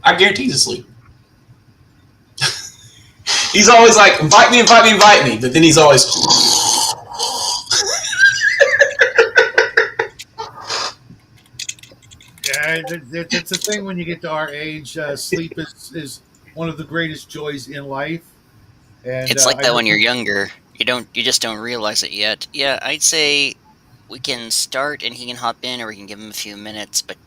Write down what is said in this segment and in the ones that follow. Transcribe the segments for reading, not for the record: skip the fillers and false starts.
I guarantee he's asleep. He's always like, invite me, invite me, invite me. But then he's always, Yeah, that's the thing when you get to our age. Sleep is one of the greatest joys in life, and It's like I that know when you're people. younger. You just don't realize it yet. Yeah, I'd say we can start and he can hop in, or we can give him a few minutes. But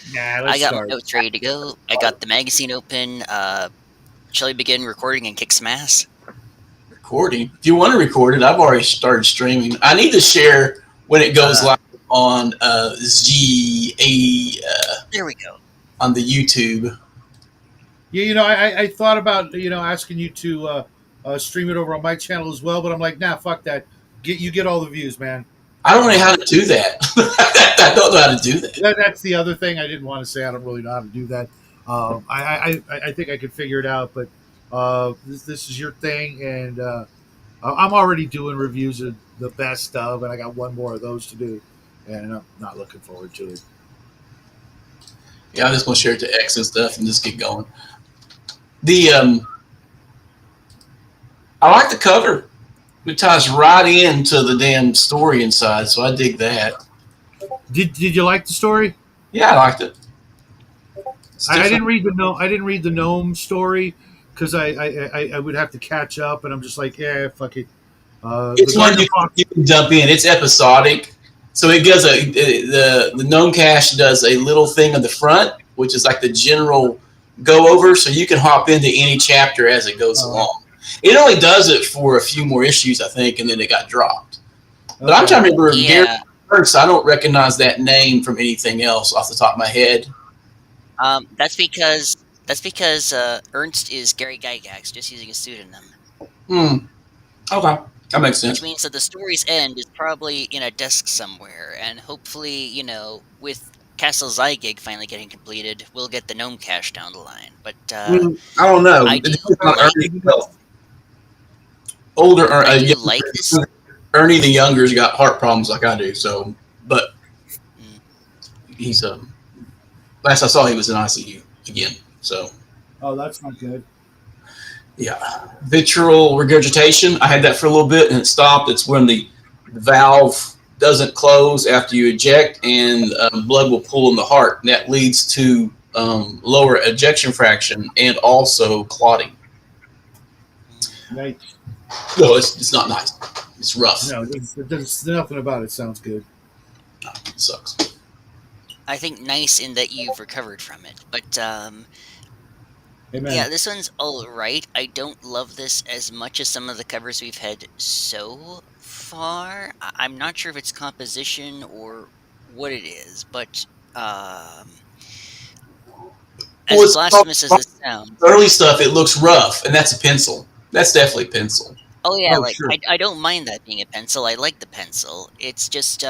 Nah, I let's got my start. notes ready to go. I got the magazine open. Shall we begin recording and kick some ass? recording. If you want to record it, I've already started streaming. I need to share when it goes Uh, live on there we go. on the YouTube. Yeah, I thought about asking you to stream it over on my channel as well, but I'm like, nah, fuck that. Get all the views, man. I don't know how Um, to do that. I don't know how to do that. that's the other thing I didn't want to say. I don't really know how to do that. I think I could figure it out, but this is your thing, and I'm already doing reviews of the best of, and I got one more of those to do, and I'm not looking forward to it. Yeah, I'm just gonna share it to X and stuff and just get going. The I like the cover. It ties right into the damn story inside, so I dig that. Did you like the story? Yeah, I liked it. It's I different. didn't read the I didn't read the gnome story because I would have to catch up, and I'm just like, yeah, fuck it. The It's one Garden you, of Fox. you can jump in. It's episodic, so it does the gnome cache does a little thing on the front, which is like the general go over, so you can hop into any chapter as it goes Uh, along. It only does it for a few more issues, I think, and then it got dropped. But I'm okay. trying to remember Gary Yeah. Ernst. I don't recognize that name from anything else off the top of my head. That's because Ernst is Gary Gygax, just using a pseudonym. Hmm. Okay, that makes Which sense. means that the story's end is probably in a desk somewhere, and hopefully, with Castle Zygig finally getting completed, we'll get the gnome cache down the line. But I don't know. I It do depends on like Ernie's health. Older, I do like this. Ernie the younger's got heart problems like I do. So, but Mm, he's last I saw he was in ICU again. So Oh, that's not good. yeah, vitreal regurgitation. I had that for a little bit and it stopped. It's when the valve doesn't close after you eject, and blood will pool in the heart, and that leads to lower ejection fraction and also clotting. mm. Nice. No, it's not nice. It's rough. No, there's nothing about it sounds good. It sucks. I think nice in that you've recovered from it. But Amen. yeah, this one's all right. I don't love this as much as some of the covers we've had so far. I'm not sure if it's composition or what it is, but Well, as it's blasphemous as this sounds, early stuff. It looks rough, and that's a pencil. That's definitely pencil. oh yeah, Oh, like sure. I don't mind that being a pencil. I like the pencil. It's just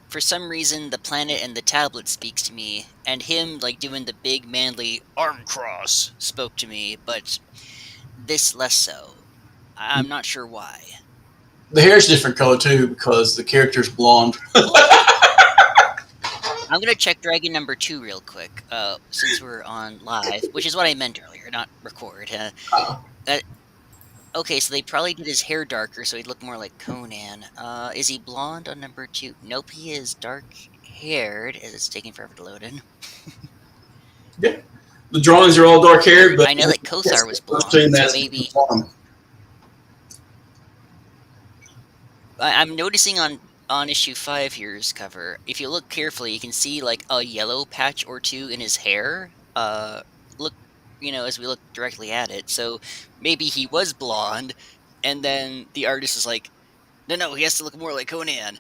for some reason the planet and the tablet speaks to me, and him like doing the big manly arm cross spoke to me, but this less so. I'm not sure why. The hair's different color too because the character's blonde. I'm gonna check Dragon number two real quick, since we're on live, which is what I meant earlier, not record. Uh, okay, so they probably did his hair darker so he'd look more like Conan. Is he blonde on number two? Nope, he is dark haired, as it's taking forever to load in. Yeah, the drawings are all dark haired, but I know that yes, Kothar was first team blonde, so that's maybe blonde. I'm noticing on issue five here's cover. If you look carefully, you can see like a yellow patch or two in his hair. Look, as we look directly at it. So maybe he was blonde, and then the artist is like, no, no, he has to look more like Conan.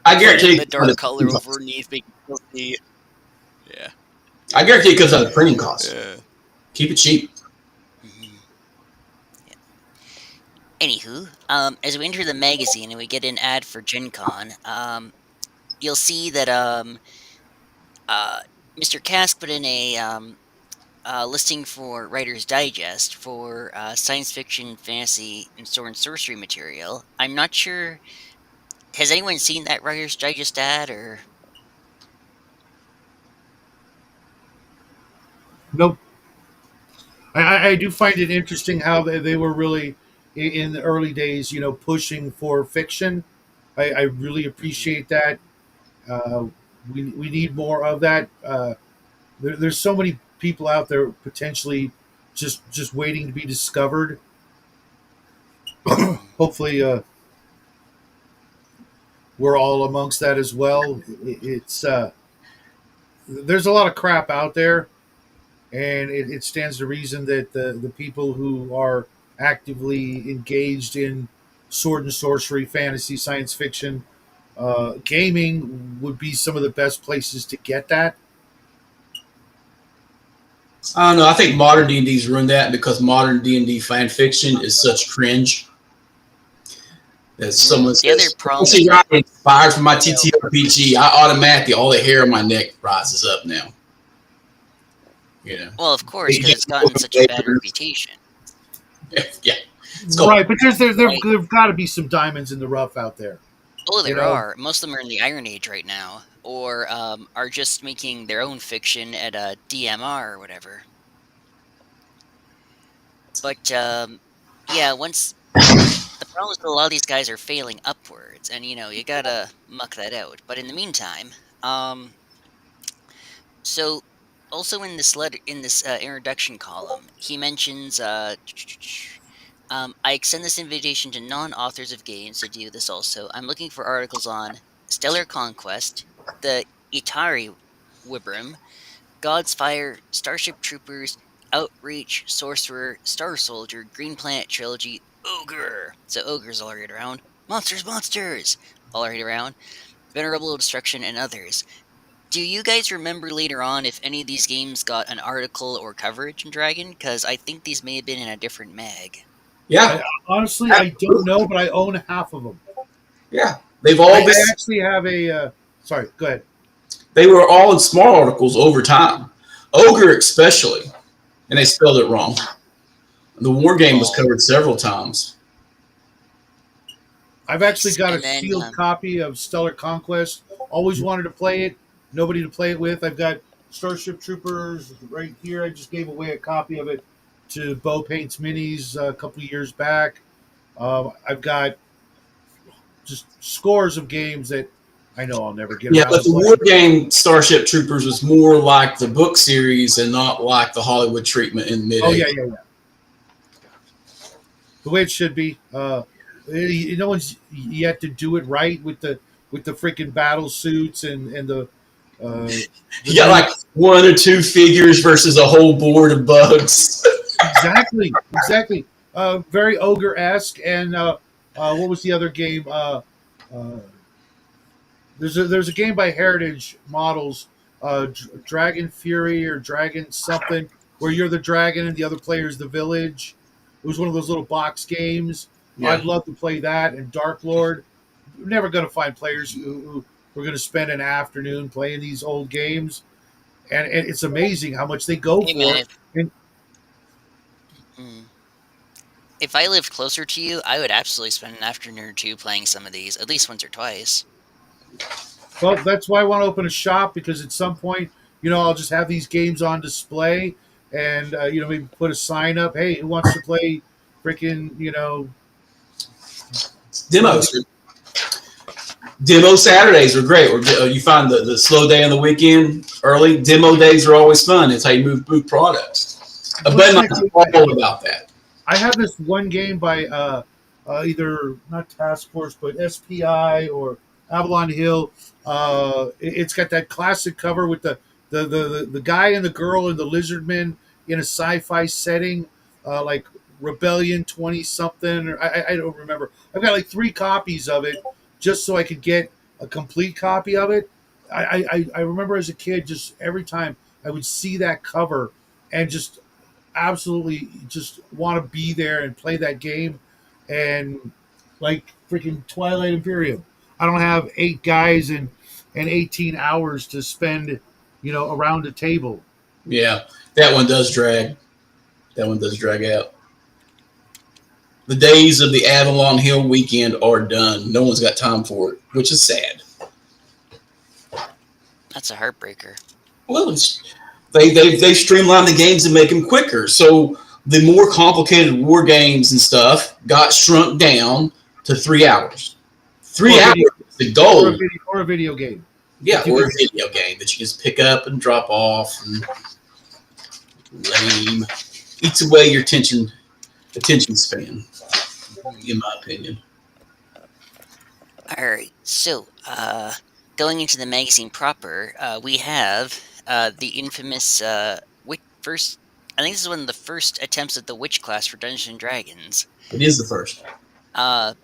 I Put guarantee in you, the dark color overneath, but you can still see. Yeah. I guarantee it comes out of printing costs. Yeah. Keep it cheap. hmm Anywho, as we enter the magazine and we get an ad for Gen Con, you'll see that uh, Mr. Cask put in a listing for Writer's Digest for science fiction, fantasy, and sword and sorcery material. I'm not sure. Has anyone seen that Writer's Digest ad? Or Nope. I do find it interesting how they were really in the early days, pushing for fiction. I really Mhm. appreciate that. Uh, we need more of that. There's so many people out there potentially just waiting to be discovered. Mhm. Hopefully, we're all amongst that as well. It's there's a lot of crap out there, and it stands to reason that the people who are actively engaged in sword and sorcery, fantasy, science fiction, gaming would be some of the best places to get that. I don't know. I think modern D&D's ruined that because modern D&D fan fiction is such cringe that someone The other says, "Oh, problem see, with it, I'm inspired from my you know, TTRPG." I automatically all the hair on my neck rises up now. You know, well, of course, They because get it's gotten more such a bad layers. reputation, Yeah, it's called. Right, but right? there've got to be some diamonds in the rough out there. Oh, You there know, are. Most of them are in the Iron Age right now, or are just making their own fiction at a DMR or whatever. But yeah, once the problem is that a lot of these guys are failing upwards, and you gotta muck that out. But in the meantime, um, so also in this letter, in this introduction column, he mentions I extend this invitation to non-authors of games to do this also. I'm looking for articles on Stellar Conquest, the Itari Wibrim, God's Fire, Starship Troopers, Outreach, Sorcerer, Star Soldier, Green Planet Trilogy, Ogre. So Ogres all right around. Monsters, Monsters! All right around. Venerable Destruction, and others. Do you guys remember later on if any of these games got an article or coverage in Dragon? Because I think these may have been in a different mag. Yeah, I honestly I don't absolutely. know, but I own half of them. Yeah, they've I, all been. I actually have a. Sorry, go ahead. They were all in small articles over time. Ogre, especially, and they spelled it wrong. The war game was Oh, covered several times. I've actually nice. got a And then, sealed copy of Stellar Conquest. Always wanted to play it. Nobody to play it with. I've got Starship Troopers right here. I just gave away a copy of it to Bo Paints Minis a couple of years back. I've got just scores of games that I know I'll never get Yeah, around but to the war playing. game Starship Troopers was more like the book series and not like the Hollywood treatment in mid Oh yeah, 80s. yeah, yeah. The way it should be. No one's yet to do it right with the freaking battle suits and uh, the You got like nukes. one or two figures versus a whole board of bugs. Exactly, exactly. Very ogre esque. And what was the other game? Uh, there's a game by Heritage Models, Dragon Fury or Dragon something, where you're the dragon and the other player is the village. It was one of those little box games. Yeah. I'd love to play that. And Dark Lord. We're never going to find players who are going to spend an afternoon playing these old games, and it's amazing how much they go hey man, for. And mm, if I lived closer to you, I would absolutely spend an afternoon or two playing some of these, at least once or twice. well, that's why I want to open a shop, because at some point, I'll just have these games on display, and maybe put a sign up. Hey, who wants to play? Freaking, one of Demos. these. Demo Saturdays are great. Or you find the slow day on the weekend early. Demo days are always fun. It's how you move products. A What's buddy of that mine's game? all about that. I have this one game by either not Task Force but SPI or Avalon Hill. It's got that classic cover with the guy and the girl and the lizardman in a sci-fi setting, like Rebellion 20 something. Or I don't remember. I've got like 3 copies of it just so I could get a complete copy of it. I remember as a kid, just every time I would see that cover and just absolutely just want to be there and play that game. And like freaking Twilight Imperium, I don't have 8 guys and 18 hours to spend, around a table. Yeah, that one does drag. That one does drag out. The days of the Avalon Hill weekend are done. No one's got time for it, which is sad. That's a heartbreaker. Well, They streamlined the games and make them quicker. So the more complicated war games and stuff got shrunk down to 3 hours. 3 hours is the goal. Or a video game. Yeah, or a video game that you just pick up and drop off. And lame. Eats away your attention span, in my opinion. All right, so going into the magazine proper, we have the infamous first. I think this is one of the first attempts at the witch class for Dungeons and Dragons. It is the first.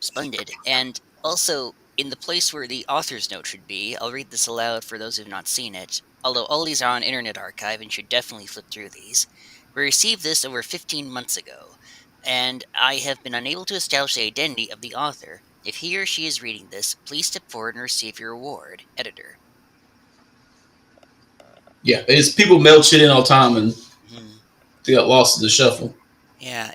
Splendid, and also in the place where the author's note should be, I'll read this aloud for those who have not seen it. Although all these are on Internet Archive and should definitely flip through these. We received this over 15 months ago, and I have been unable to establish the identity of the author. If he or she is reading this, please step forward and receive your award. Editor. Yeah, it's people mail shit in all the time, and they got lost in the shuffle. Yeah,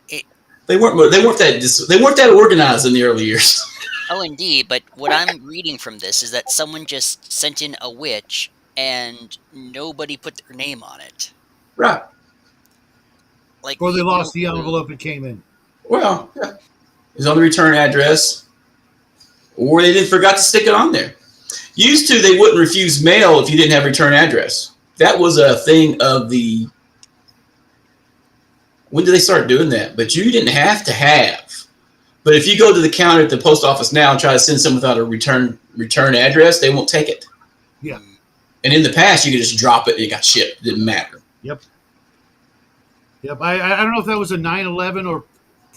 they weren't that organized in the early years. Oh, indeed, but what I'm reading from this is that someone just sent in a witch, and nobody put their name on it. Right. Like, or they lost the envelope it came in. Well, yeah. It's on the return address, or they forgot to stick it on there. Used to, they wouldn't refuse mail if you didn't have a return address. That was a thing of the... When did they start doing that? But you didn't have to have. But if you go to the counter at the post office now and try to send something without a return address, they won't take it. Yeah. And in the past, you could just drop it and it got shipped. It didn't matter. Yep. I don't know if that was a 9/11 or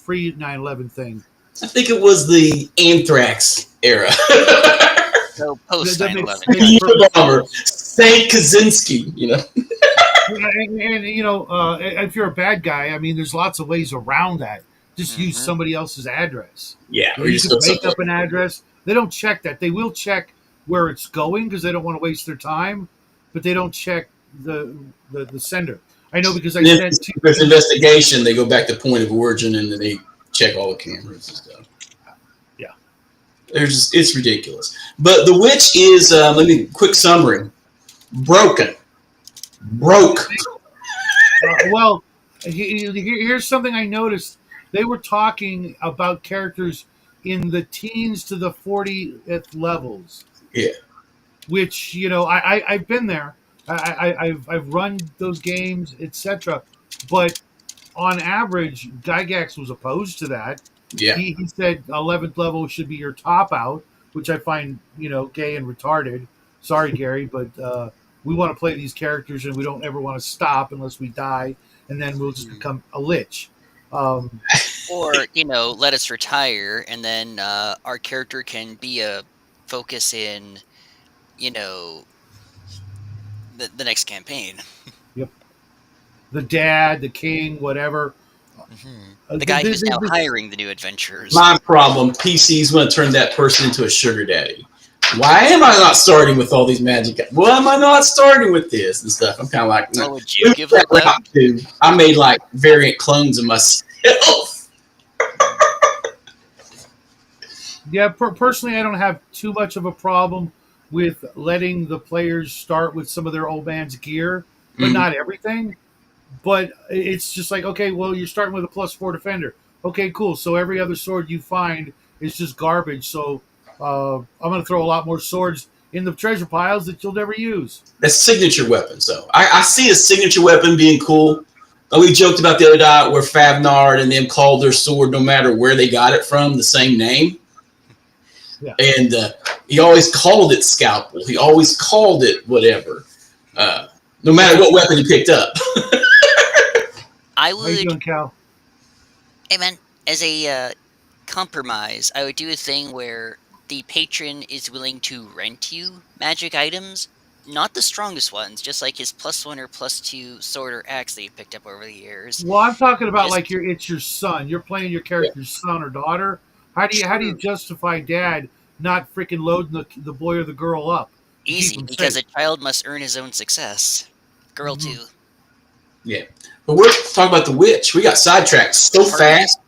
pre-9/11 thing. I think it was the anthrax era. So post 9/11. Bomber, Saint Kaczynski, you know. And you know, if you're a bad guy, I mean, there's lots of ways around that. Just use somebody else's address. Yeah, or you can make up an address. They don't check that. They will check where it's going because they don't want to waste their time, but they don't check the sender. I know because I sent to there's investigation. They go back to point of origin and then they check all the cameras and stuff. Yeah, it's ridiculous. But the witch is quick summary: broke. Well, here's something I noticed. They were talking about characters in the teens to the 40th levels. Yeah. Which, you know, I've been there. I've run those games, etc. But on average, Gygax was opposed to that. Yeah. He said 11th level should be your top out, which I find, you know, gay and retarded. Sorry, Gary, but we want to play these characters and we don't ever want to stop unless we die, and then we'll just become a lich. Or, you know, let us retire, and then our character can be a focus in, you know, the next campaign. Yep. The dad, the king, whatever. The guy who's now hiring the new adventurers. My problem, PC's going to turn that person into a sugar daddy. Why am I not starting with all these magic? Why am I not starting with this and stuff? I'm kind of like, no. What would you give that to? I made like variant clones of myself. Yeah, personally, I don't have too much of a problem with letting the players start with some of their old man's gear, but not everything. But it's just like, okay, well, you're starting with a +4 defender. Okay, cool. So every other sword you find is just garbage. So I'm going to throw a lot more swords in the treasure piles that you'll never use. That's signature weapons, though. I see a signature weapon being cool. We joked about the other day where Favnard and them called their sword, no matter where they got it from, the same name. Yeah. And he always called it Scalpel. He always called it whatever, no matter what weapon he picked up. I would. How you doing, Cal? Hey, man, as a compromise, I would do a thing where the patron is willing to rent you magic items, not the strongest ones, just like his +1 or +2 sword or axe that you picked up over the years. Well, I'm talking about it's your son. You're playing your character's son or daughter. How do you justify dad not freaking loading the boy or the girl up? Easy, because a child must earn his own success. Girl too. Yeah, but we're talking about the witch. We got sidetracked so fast.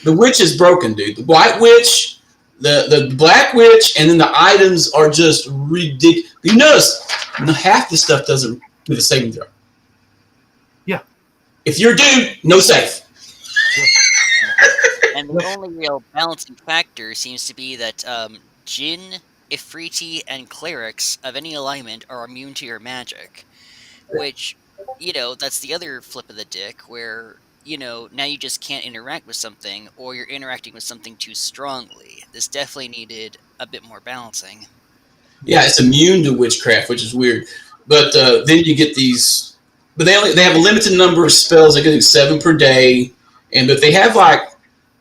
The witch is broken, dude. The white witch, the black witch, and then the items are just ridiculous. You notice half the stuff doesn't with a saving throw. Yeah. If you're due, no save. And the only real balancing factor seems to be that Jinn, Ifriti, and clerics of any alignment are immune to your magic, which, that's the other flip of the dick where, now you just can't interact with something or you're interacting with something too strongly. This definitely needed a bit more balancing. Yeah, it's immune to witchcraft, which is weird. But then you get these, but they have a limited number of spells. They can do 7 per day, and but they have like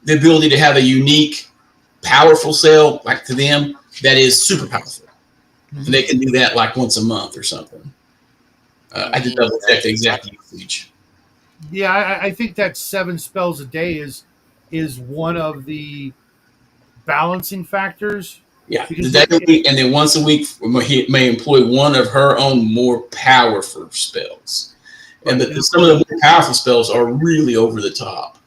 the ability to have a unique, powerful spell like to them that is super powerful, and they can do that like once a month or something. I did double check the exact usage. Yeah, I think that 7 spells a day is one of the balancing factors. Yeah, Because daily, and then once a week may employ one of her own more powerful spells. And some of the more powerful spells are really over the top.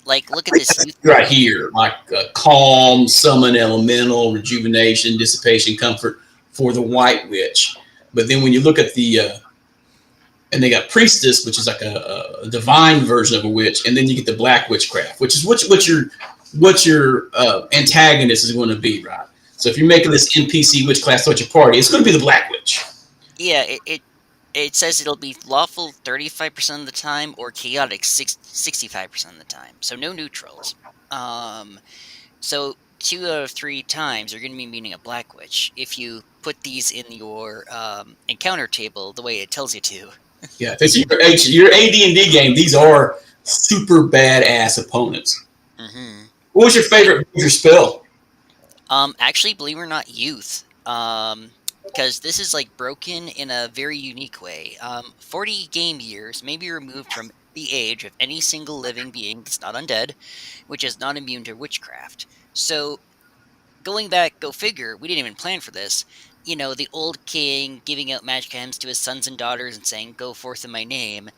Like, look at this right here, like calm, summon elemental, rejuvenation, dissipation, comfort for the white witch. But then when you look at the and they got priestess, which is like a divine version of a witch, and then you get the black witchcraft, which is what your antagonist is going to be, right? So if you're making this NPC witch class at your party, it's going to be the black witch. Yeah, it says it'll be lawful 35% of the time or chaotic 65% of the time. So no neutrals. So 2 out of 3 times you're going to be meeting a black witch if you put these in your encounter table the way it tells you to. Yeah, if it's your AD&D game, these are super badass opponents. Mm-hmm. What was your favorite major spell? Actually, believe it or not, youth. Because this is like broken in a very unique way. 40 game years may be removed from the age of any single living being that's not undead, which is not immune to witchcraft. So, going back, go figure, we didn't even plan for this. The old king giving out magic items to his sons and daughters and saying, "Go forth in my name."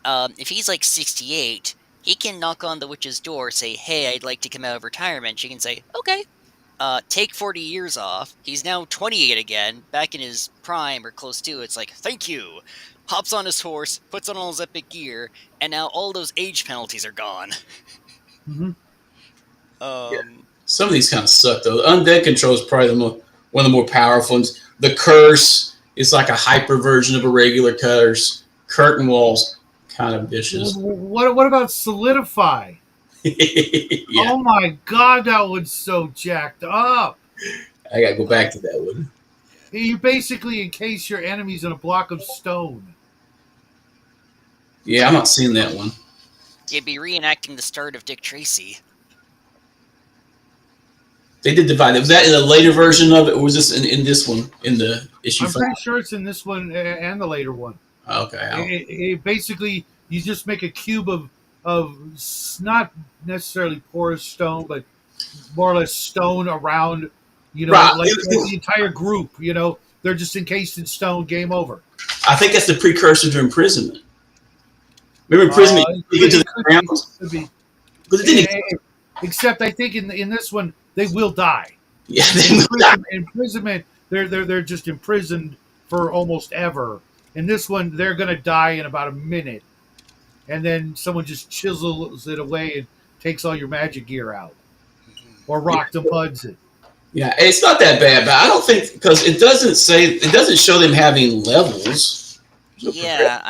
If he's like 68, he can knock on the witch's door, say, "Hey, I'd like to come out of retirement." She can say, "Okay." Take 40 years off. He's now 28 again, back in his prime or close to. It's like, "Thank you." Hops on his horse, puts on all his epic gear, and now all those age penalties are gone. Mm-hmm. Yeah. Some of these kind of suck though. Undead Control is probably one of the more powerful ones. The Curse is like a hyper version of a regular curse. Curtain Walls, kind of vicious. What about Solidify? Yeah. Oh my god, that one's so jacked up. I gotta go back to that one. You basically encase your enemies in a block of stone. Yeah, I'm not seeing that one. You'd be reenacting the start of Dick Tracy. They did divide it. Was that in a later version of it, or was this in this one, in the issue? I'm pretty sure it's in this one and the later one. Okay. It basically, you just make a cube of not necessarily porous stone, but more or less stone around, right. like the entire group. They're just encased in stone. Game over. I think that's the precursor to imprisonment. Remember imprisonment? You get to the ground. But it didn't. Except I think in this one they will die. Yeah, they will die. Imprisonment. They're just imprisoned for almost ever. In this one, they're going to die in about a minute, and then someone just chisels it away and takes all your magic gear out, or rock the puds it. Yeah, it's not that bad, but I don't think because it doesn't show them having levels. Yeah,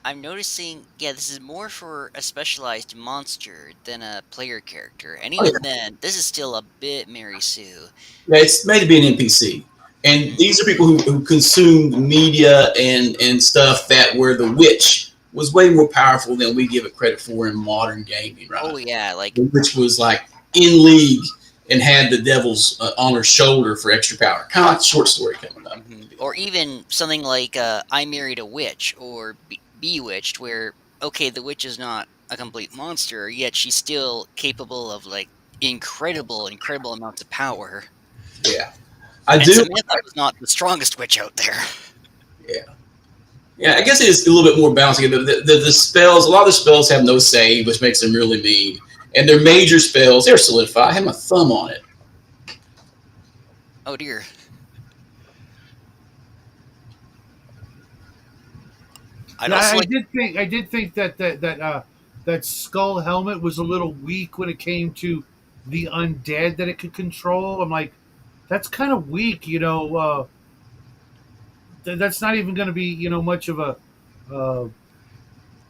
I'm noticing. Yeah, this is more for a specialized monster than a player character, and even then, this is still a bit Mary Sue. Yeah, it's made to be an NPC. And these are people who consumed media and stuff that where the witch was way more powerful than we give it credit for in modern gaming, right? Oh yeah, like the witch was like in league and had the devil's on her shoulder for extra power, kind of like a short story coming up. Or even something like "I Married a Witch" or "Bewitched," where the witch is not a complete monster, yet she's still capable of like incredible amounts of power. Yeah. Samantha was not the strongest witch out there. Yeah, I guess it is a little bit more balancing. The spells, a lot of the spells have no save, which makes them really mean. And their major spells, they're solidified. I have my thumb on it. Oh dear. I'd Yeah, also like. I did think that skull helmet was a little weak when it came to the undead that it could control. I'm like, that's kind of weak, you know. That's not even going to be, you know, much of a uh,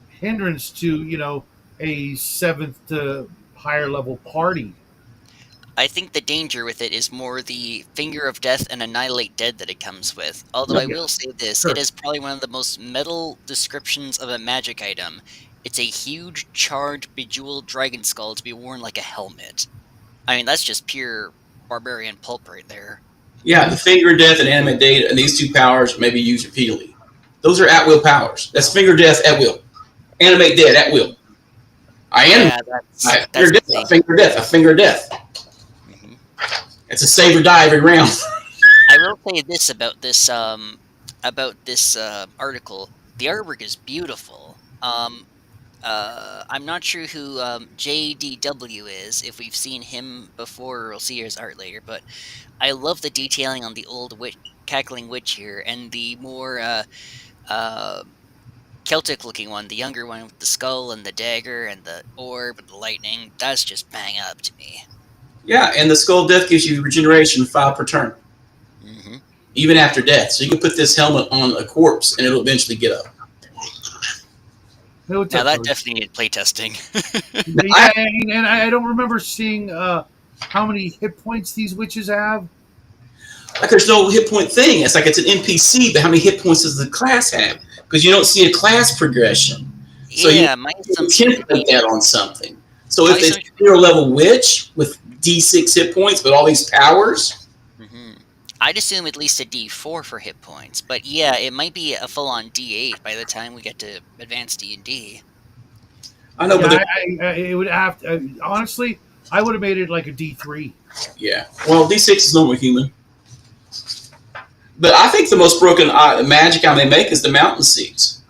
hindrance to, you know, a seventh to higher level party. I think the danger with it is more the Finger of Death and Annihilate Dead that it comes with. Although No, I Yeah, will say this, it sure. is probably one of the most metal descriptions of a magic item. It's a huge, charred, bejeweled dragon skull to be worn like a helmet. I mean, that's just pure barbarian pulp right there. yeah, the finger death and animate data, and these two powers may be used repeatedly. Those are at will powers. That's finger death at will. Animate dead at will. I animate. Yeah, I that's finger death. the I thing. finger death. I finger death. Mhm. It's a save or die every round. I will say this about this article. The artwork is beautiful. I'm not sure who JDW is, if we've seen him before or we'll see his art later, but I love the detailing on the old cackling witch here and the more uh, Celtic looking one, the younger one with the skull and the dagger and the orb and the lightning. That's just bang up to me. Yeah, and the skull of death gives you regeneration 5 per turn, Hmm. even after death. So you can put this helmet on a corpse, and it'll eventually get up. Hey, what's Now up, that George? definitely needed playtesting. Now, I, Yeah, and I don't remember seeing how many hit points these witches have. like there's no hit point thing. It's like it's an NPC, but how many hit points does the class have? Because you don't see a class progression. So you Yeah, my assumption would template be that on something. So my if it's assumption. zero level witch with D6 hit points, but all these powers, Hmm. I'd assume at least a D4 for hit points, but yeah, it might be a full-on D8 by the time we get to advanced D&D. I know, but Yeah, it would have to, honestly, I would have made it like a D3. yeah. Well, D6 is normal human. But I think the most broken magic I may make is the mountain seeds.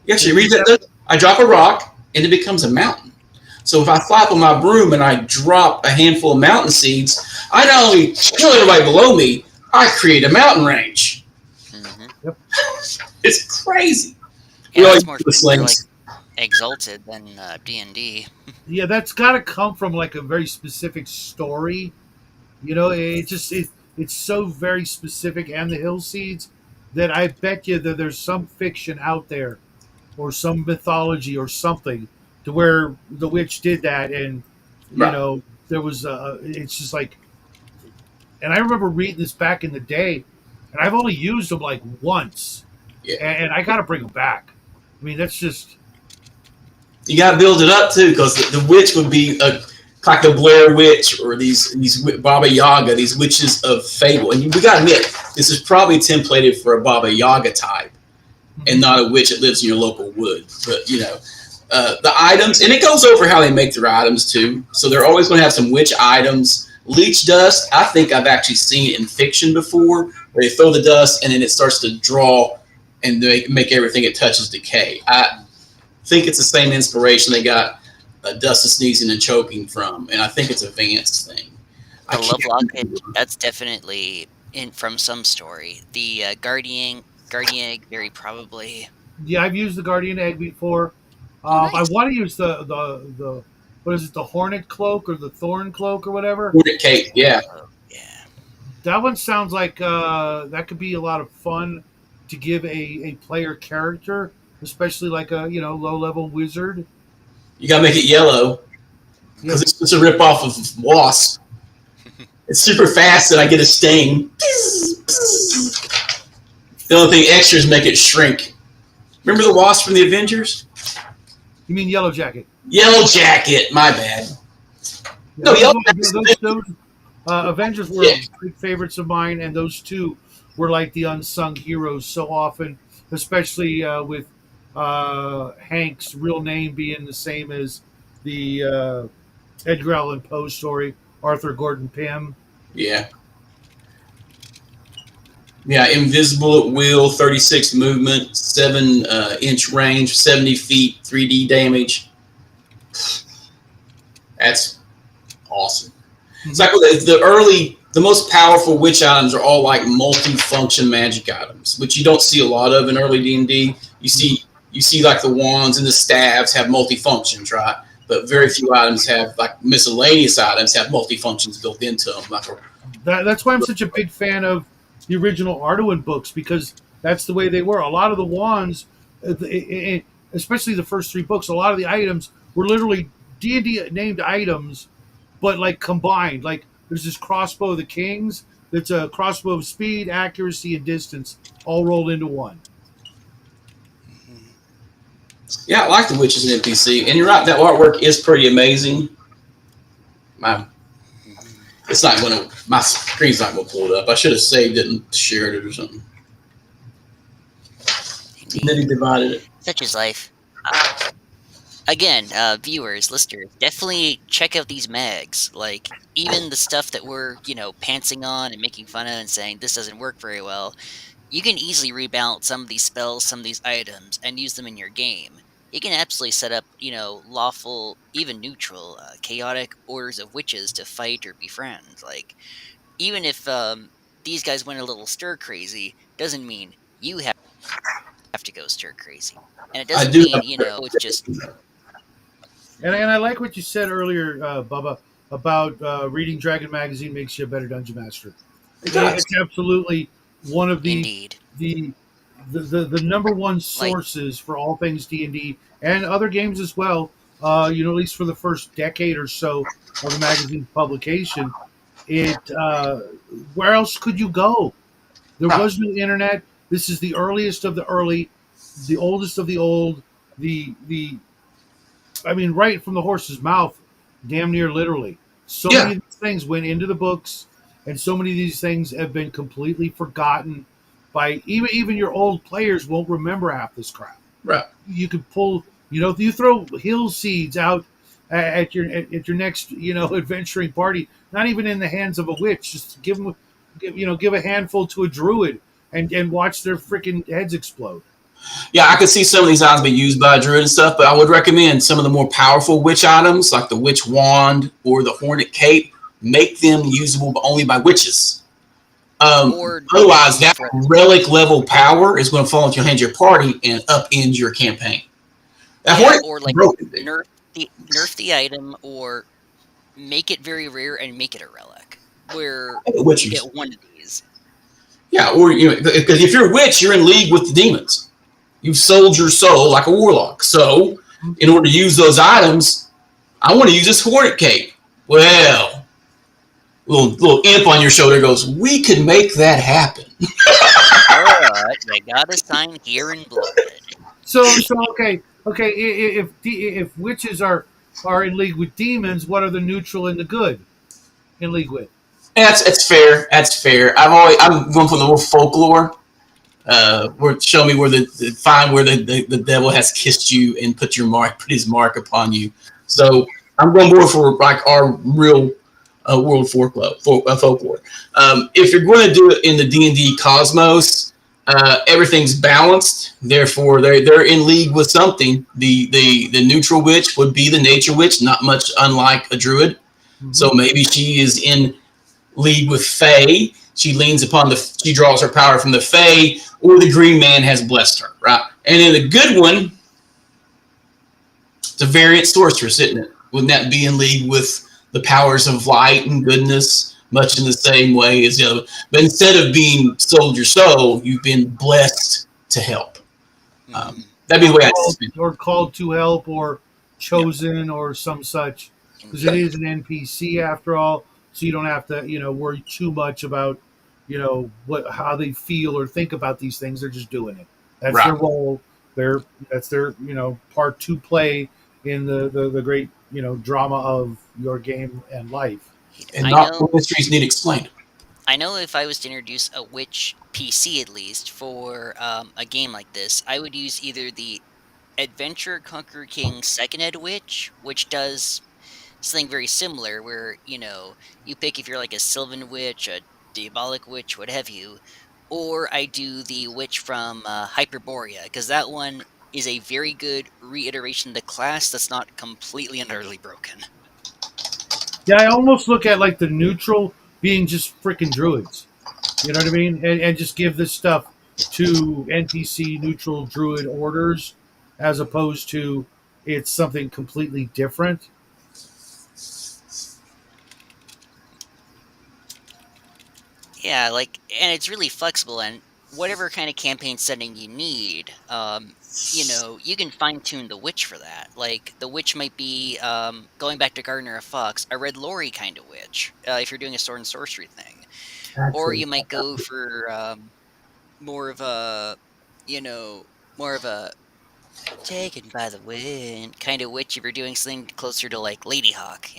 You actually read that? I drop a rock and it becomes a mountain. So if I flap on my broom and I drop a handful of mountain seeds, I not only kill everybody below me, I create a mountain range. Hmm. Yep. It's crazy. We Yeah, always that's more do the for like slings. Exalted than D&D. Yeah, that's got to come from like a very specific story. You know, it's so very specific, and the hill seeds that I bet you that there's some fiction out there or some mythology or something to where the witch did that, and you Right. know there was it's just like, and I remember reading this back in the day, and I've only used them like once, Yeah. and I got to bring them back. I mean, that's just You got to build it up too, because the witch would be like the Blair Witch or these Baba Yaga, these witches of fable. And we got to admit, this is probably templated for a Baba Yaga type, and not a witch that lives in your local wood. But you know, the items, and it goes over how they make their items too. So they're always going to have some witch items. Leech dust, I think I've actually seen it in fiction before, where they throw the dust and then it starts to draw and make everything it touches decay. I think it's the same inspiration they got dust of sneezing and choking from, and I think it's a Vance thing. I The can't love locket, remember. that's definitely in from some story. The guardian egg, very probably. yeah. I've used the Guardian Egg before. Oh, I nice. want to use the what is it, the Hornet Cloak or the Thorn Cloak or whatever. Hornet Cape, yeah. Yeah. That one sounds like that could be a lot of fun to give a player character, especially like a, you know, low level wizard. You gotta make it yellow Yeah, because it's a rip off of Wasp. It's super fast, and I get a sting. The only thing extra is make it shrink. Remember the Wasp from the Avengers? you mean Yellow Jacket? Yellow Jacket. My bad. Yeah, No, Yellow Jacket. those Avengers were Yeah, big favorites of mine, and those two were like the unsung heroes so often, especially with Hank's real name being the same as the Edgar Allan Poe story, Arthur Gordon Pym. yeah, yeah. Invisible at will, 36 movement, 7 inch range, 70 feet, 3D damage. That's awesome. It's like the the most powerful witch items are all like multi-function magic items, which you don't see a lot of in early D&D. You see like the wands and the staves have multi-functions, right? But very Right. few items have like miscellaneous items have multi-functions built into them. Like That's why I'm such a big fan of the original Arduin books because that's the way they were. A lot of the wands, especially the first three books, a lot of the items were literally D&D named items, but like combined. Like there's this crossbow of the kings that's a crossbow of speed, accuracy, and distance all rolled into one. Mhm. yeah, I like the witches in NPC, and you're right, that artwork is pretty amazing. My Mhm. it's not going to my screen's not going to pull it up. I should have saved it and shared it or something. And then he Indeed. divided it. Such is life. Again, viewers, listeners, definitely check out these mags. Like, even the stuff that we're, pantsing on and making fun of and saying this doesn't work very well, you can easily rebalance some of these spells, some of these items, and use them in your game. You can absolutely set up, lawful, even neutral, chaotic orders of witches to fight or befriend. Like, even if these guys went a little stir crazy, doesn't mean you have to go stir crazy. And it I doesn't do mean, it's just And I like what you said earlier, Bubba, about reading Dragon magazine makes you a better dungeon master. it does. It's absolutely one of indeed. the the number one Like, sources for all things D&D and other games as well. At least for the first decade or so of the magazine's publication, it where else could you go? There Huh. was no internet. This is the earliest of the early, the oldest of the old. The I mean, right from the horse's mouth, damn near literally. So Yeah, many of these things went into the books, and so many of these things have been completely forgotten by even your old players won't remember half this crap. right. You could pull, if you throw hill seeds out at your next, adventuring party, not even in the hands of a witch, just give a handful to a druid and watch their freaking heads explode. Yeah, I could see some of these items be used by a druid and stuff, but I would recommend some of the more powerful witch items, like the witch wand or the hornet cape, make them usable only by witches. or Otherwise, that for relic level power is going to fall into your hands of your party and upend your campaign. That yeah, hornet or is like broken, dude. nerf the item or make it very rare and make it a relic where you Witches. get one of these. Yeah, or because if you're a witch, you're in league with the demons. You've sold your soul like a warlock. So, in order to use those items, I want to use this hornet cape. Well, little imp on your shoulder goes, we can make that happen. But you gotta sign here in blood. So okay. If witches are in league with demons, what are the neutral and the good in league with? And that's fair. That's fair. I'm going for the more folklore. Where show me where find where the devil has kissed you and put his mark upon you. So I'm going more for like our real world folklore. If you're going to do it in the D&D cosmos, everything's balanced. Therefore, they're in league with something. The neutral witch would be the nature witch, not much unlike a druid. Mm-hmm. So maybe she is in league with Fae. She draws her power from the Fae, or the Green Man has blessed her, right? And then the good one, it's a variant sorceress, isn't it? Wouldn't that be in league with the powers of light and goodness, much in the same way as the other? But instead of being sold your soul, you've been blessed to help. Mhm. That'd be the way I'd spin it. Or called to help, or Yeah. chosen, or some such, because it Indeed. is an NPC after all. So you don't have to, worry too much about, how they feel or think about these things. They're just doing it. That's Right. their role. That's their, part to play in the great, drama of your game and life. And I not all know. mysteries need explained. I know. If I was to introduce a witch PC at least for a game like this, I would use either the Adventure Conquer King Second Ed Witch, which does something very similar, where you pick if you're like a Sylvan Witch, a Diabolic Witch, what have you, or I do the Witch from Hyperborea, because that one is a very good reiteration of the class that's not completely and utterly broken. Yeah, I almost look at like the neutral being just freaking druids. You know what I mean? And just give this stuff to NPC neutral druid orders as opposed to it's something completely different. Yeah, like, and it's really flexible and whatever kind of campaign setting you need. You can fine tune the witch for that. Like the witch might be going back to Gardener of Fox, a red Lori kind of witch, if you're doing a sword and sorcery thing, or Actually, you might go for more of a, you know, more of a taken by the wind kind of witch if you're doing something closer to like Lady Hawk.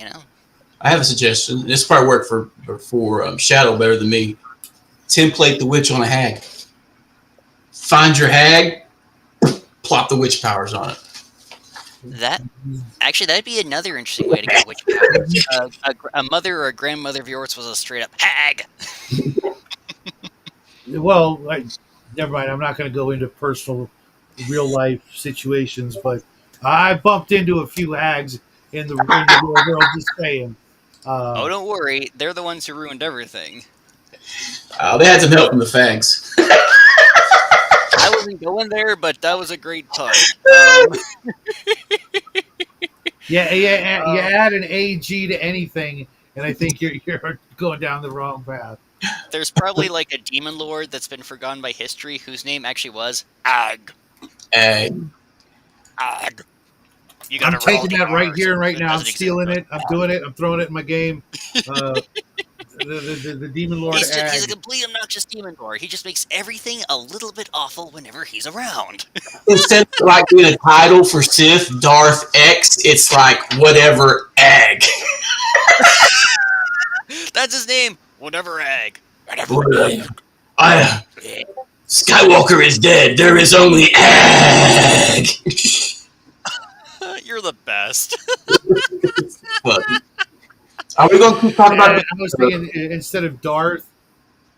I have a suggestion. This probably worked for Shadow better than me. Template the witch on a hag. Find your hag, plop the witch powers on it. That Actually, that'd be another interesting way to get witch powers. A mother or a grandmother of yours was a straight up hag. Well, never mind. I'm not going to go into personal, real life situations, but I bumped into a few hags in the real world. Just saying. Oh, Uh, don't worry, they're the ones who ruined everything. They had some help from the fags. I wasn't going there, but that was a great pun. yeah. You Um, add an AG to anything, and I think you're going down the wrong path. there's probably like a demon lord that's been forgotten by history whose name actually was Ag. Hey, Ag. You I'm gotta roll taking the that right R's. here and right It now. I'm doesn't exist, stealing but it. I'm doing it. I'm throwing it in my game. Uh, the Demon Lord he's a Ag. complete obnoxious demon lord. He just makes everything a little bit awful whenever he's around. instead of like being a title for Sith, Darth X, it's like whatever egg. That's his name. Whatever Ag. Whatever I, Ag. Skywalker is dead. There is only egg. You're the best. But are we going to keep talking about I this? was thinking instead of Darth,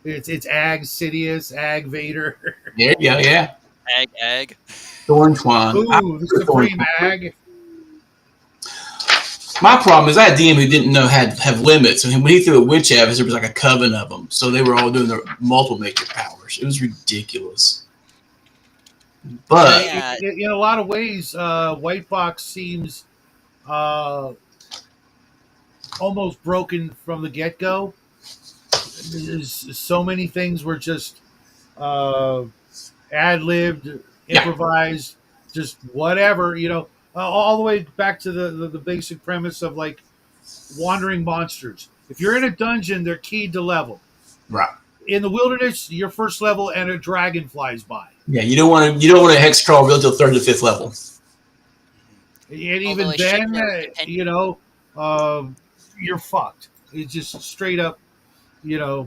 it's Ag Sidious, Ag Vader. There you go. Yeah, Ag. Thorntwine. Ooh, the Supreme Ag. My problem is I had a DM who didn't know how to have limits. And when he threw a witch at us, there was like a coven of them. So they were all doing their multiple major powers. It was ridiculous. But Yeah. In a lot of ways, White Box seems uh, almost broken from the get go. So many things were just uh, ad libbed, yeah, improvised, just whatever, all the way back to the basic premise of like wandering monsters. If you're in a dungeon, they're keyed to level. right. In the wilderness, your first level and a dragon flies by. Yeah, you don't want to hex crawl real till third to fifth level. And Although even I should then, note, you're fucked. It's just straight up,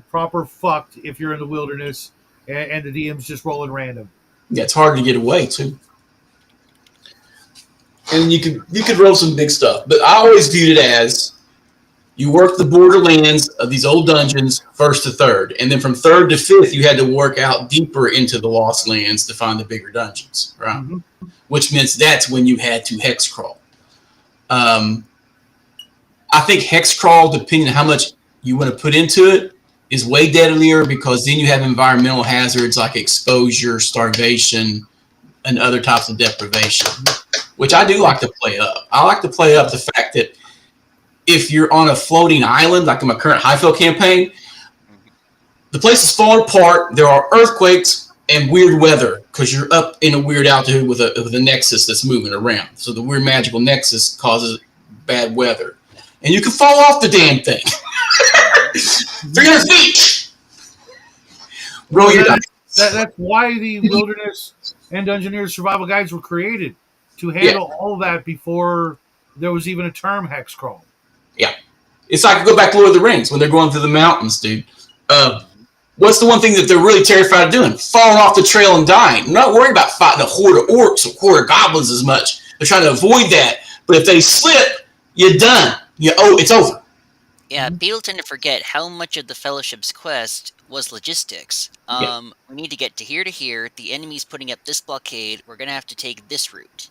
proper fucked if you're in the wilderness and the DM's just rolling random. Yeah, it's hard to get away too. And you could roll some big stuff, but I always viewed it as you work the borderlands of these old dungeons first to third, and then from third to fifth you had to work out deeper into the lost lands to find the bigger dungeons, right? Mm-hmm. Which means that's when you had to hex crawl. I think hex crawl, depending on how much you want to put into it, is way deadlier because then you have environmental hazards like exposure, starvation, and other types of deprivation, which I do like to play up. I like to play up the fact that if you're on a floating island, like in my current Highfield campaign, the place is falling apart. There are earthquakes and weird weather because you're up in a weird altitude with a nexus that's moving around. So the weird magical nexus causes bad weather. And you can fall off the damn thing. 300 feet! Roll your dice. That's why the wilderness and Dungeoneers survival guides were created, to handle all that before there was even a term hex crawl. Yeah. It's like go back to Lord of the Rings when they're going through the mountains, dude. What's the one thing that they're really terrified of doing? Falling off the trail and dying. They're not worried about fighting a horde of orcs or horde of goblins as much. They're trying to avoid that. But if they slip, you're done. It's over. Yeah, people tend to forget how much of the Fellowship's quest was logistics. We need to get to here. The enemy's putting up this blockade. We're gonna have to take this route.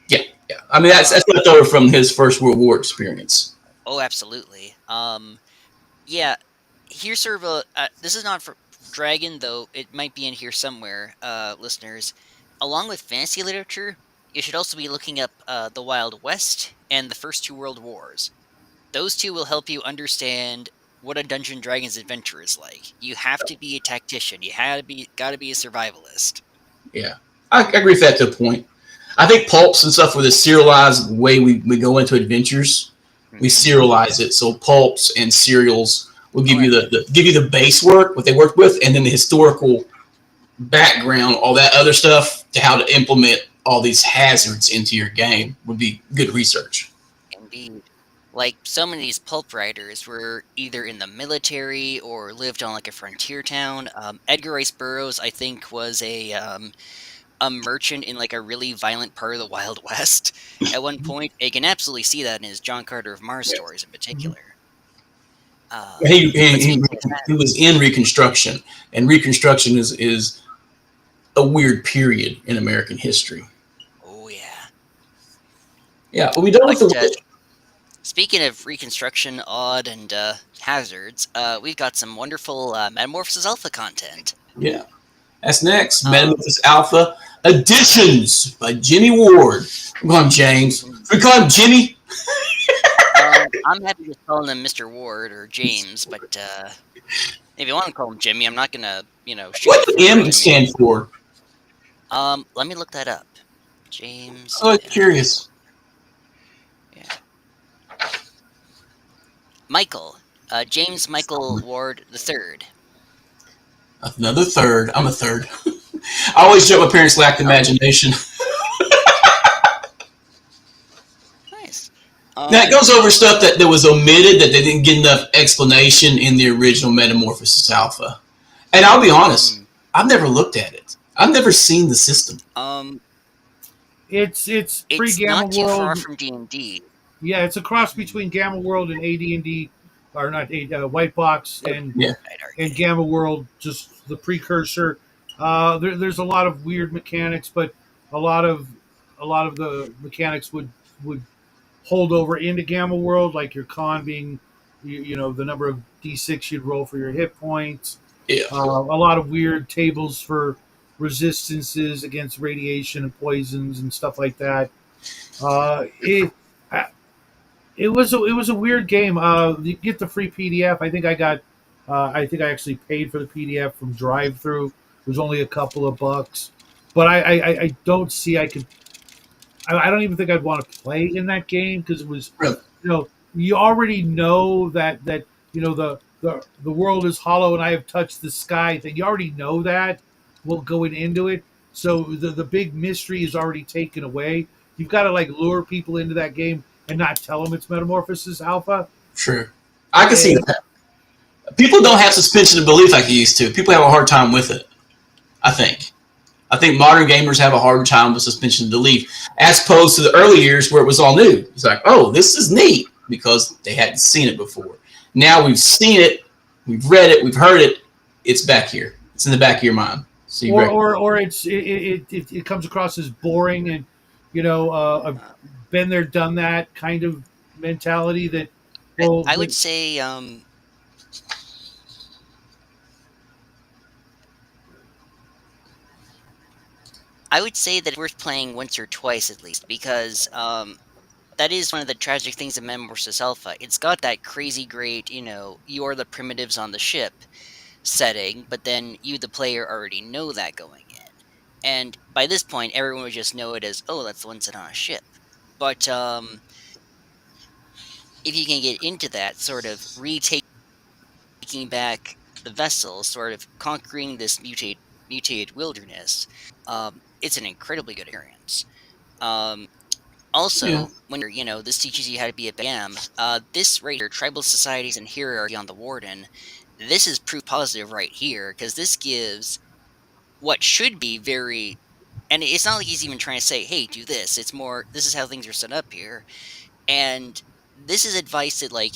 Yeah. I mean, that's left over from his First World War experience. Oh, absolutely. Yeah, here's sort of a this is not for Dragon, though it might be in here somewhere, listeners. Along with fantasy literature, you should also be looking up the Wild West and the first two World Wars. Those two will help you understand what a Dungeon Dragons adventure is like. You have to be a tactician. You got to be a survivalist. Yeah, I agree with that to a point. I think pulps and stuff with a serialized way we go into adventures, we Hmm. serialize it. So pulps and serials will give Oh, you give you the base work, what they work with, and then the historical background, all that other stuff to how to implement all these hazards into your game would be good research. indeed. Like so many of these pulp writers were either in the military or lived on like a frontier town. Edgar Rice Burroughs, I think, was a merchant in like a really violent part of the Wild West at one point. You can absolutely see that in his John Carter of Mars Yeah. stories in Mhm. particular. He, he, But he, speaking of that, he was in Reconstruction, and Reconstruction is a weird period in American history. oh yeah. Yeah, but we done with But the witch. speaking of Reconstruction, odd, and hazards, we've got some wonderful Metamorphosis Alpha content. Yeah. That's next. Um, Metamorphosis Alpha Editions by Jimmy Ward. We call him James. mhm. We call him Jimmy. I'm happy just calling him Mr. Ward or James, but if you want to call him Jimmy, I'm not gonna, shoot What you does for it. M I mean, stand for? let me look that up. James Oh, M. curious. Yeah. Michael. James Michael Ward the Third. Another third. I'm a third. I always joke my parents lacked Oh, imagination. nice. Now it goes over stuff that was omitted that they didn't get enough explanation in the original Metamorphosis Alpha. And I'll be honest, Hmm. I've never looked at it. I've never seen the system. Um, It's pre it's Gamma not too far World. from D&D. Yeah, it's a cross Hmm. between Gamma World and AD&D, or not White Box Yeah, and Gamma World, just the precursor. There's a lot of weird mechanics, but a lot of the mechanics would hold over into Gamma World, like your con being, the number of d6 you'd roll for your hit points. yeah, A lot of weird tables for resistances against radiation and poisons and stuff like that. Uh, it it was a weird game. You get the free PDF. I think I got. I think I actually paid for the PDF from Drive Through. It was only a couple of bucks, but I don't see I could. I don't even think I'd want to play in that game because it was, really. you already know that the world is hollow and I have touched the sky thing. You already know that. Well, going into it, so the big mystery is already taken away. You've got to like lure people into that game and not tell them it's Metamorphosis Alpha. Sure. I can see And that. People don't have suspension of belief like they used to. People have a hard time with it, I think. I think modern gamers have a hard time with suspension of belief, as opposed to the early years where it was all new. It's like, oh, this is neat because they hadn't seen it before. Now we've seen it, we've read it, we've heard it. It's back here. It's in the back of your mind. So you recognize. or it comes across as boring and a Uh, been there done that kind of mentality that I, well I would that, say I would say that it's worth playing once or twice at least because that is one of the tragic things of Metamorphosis Alpha. It's got that crazy great, you are the primitives on the ship setting, but then you, the player, already know that going in. And by this point, everyone would just know it as, oh, that's the one set on a ship. But if you can get into that sort of retaking back the vessel, sort of conquering this mutated wilderness, it's an incredibly good experience. Um, Yeah, Also, when this teaches you how to be a BAM. This right here, tribal societies and hierarchy on the Warden, this is proof positive right here because this gives what should be very, and it's not like he's even trying to say, "Hey, do this." It's more, this is how things are set up here, and this is advice that like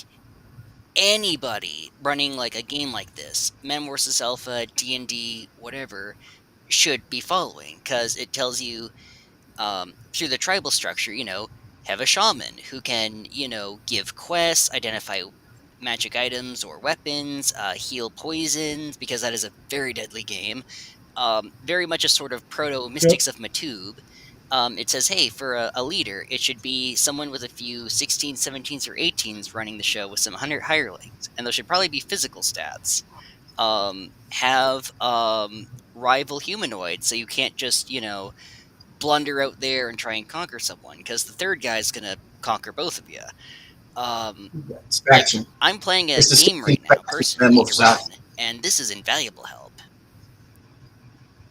anybody running like a game like this, Metamorphosis Alpha, D&D, whatever, should be following because it tells you through the tribal structure, have a shaman who can, give quests, identify magic items or weapons, heal poisons, because that is a very deadly game. Very much a sort of proto Yep. Mystics of Matube. It says, hey, for a leader, it should be someone with a few 16s, 17s, or 18s running the show with some 100 hirelings, and those should probably be physical stats. Have rival humanoids, so you can't just, blunder out there and try and conquer someone, because the third guy's gonna conquer both of you. Um, It's like, faction. I'm playing a It's the game 16 right now, faction personally, of to South. run, and this is invaluable help.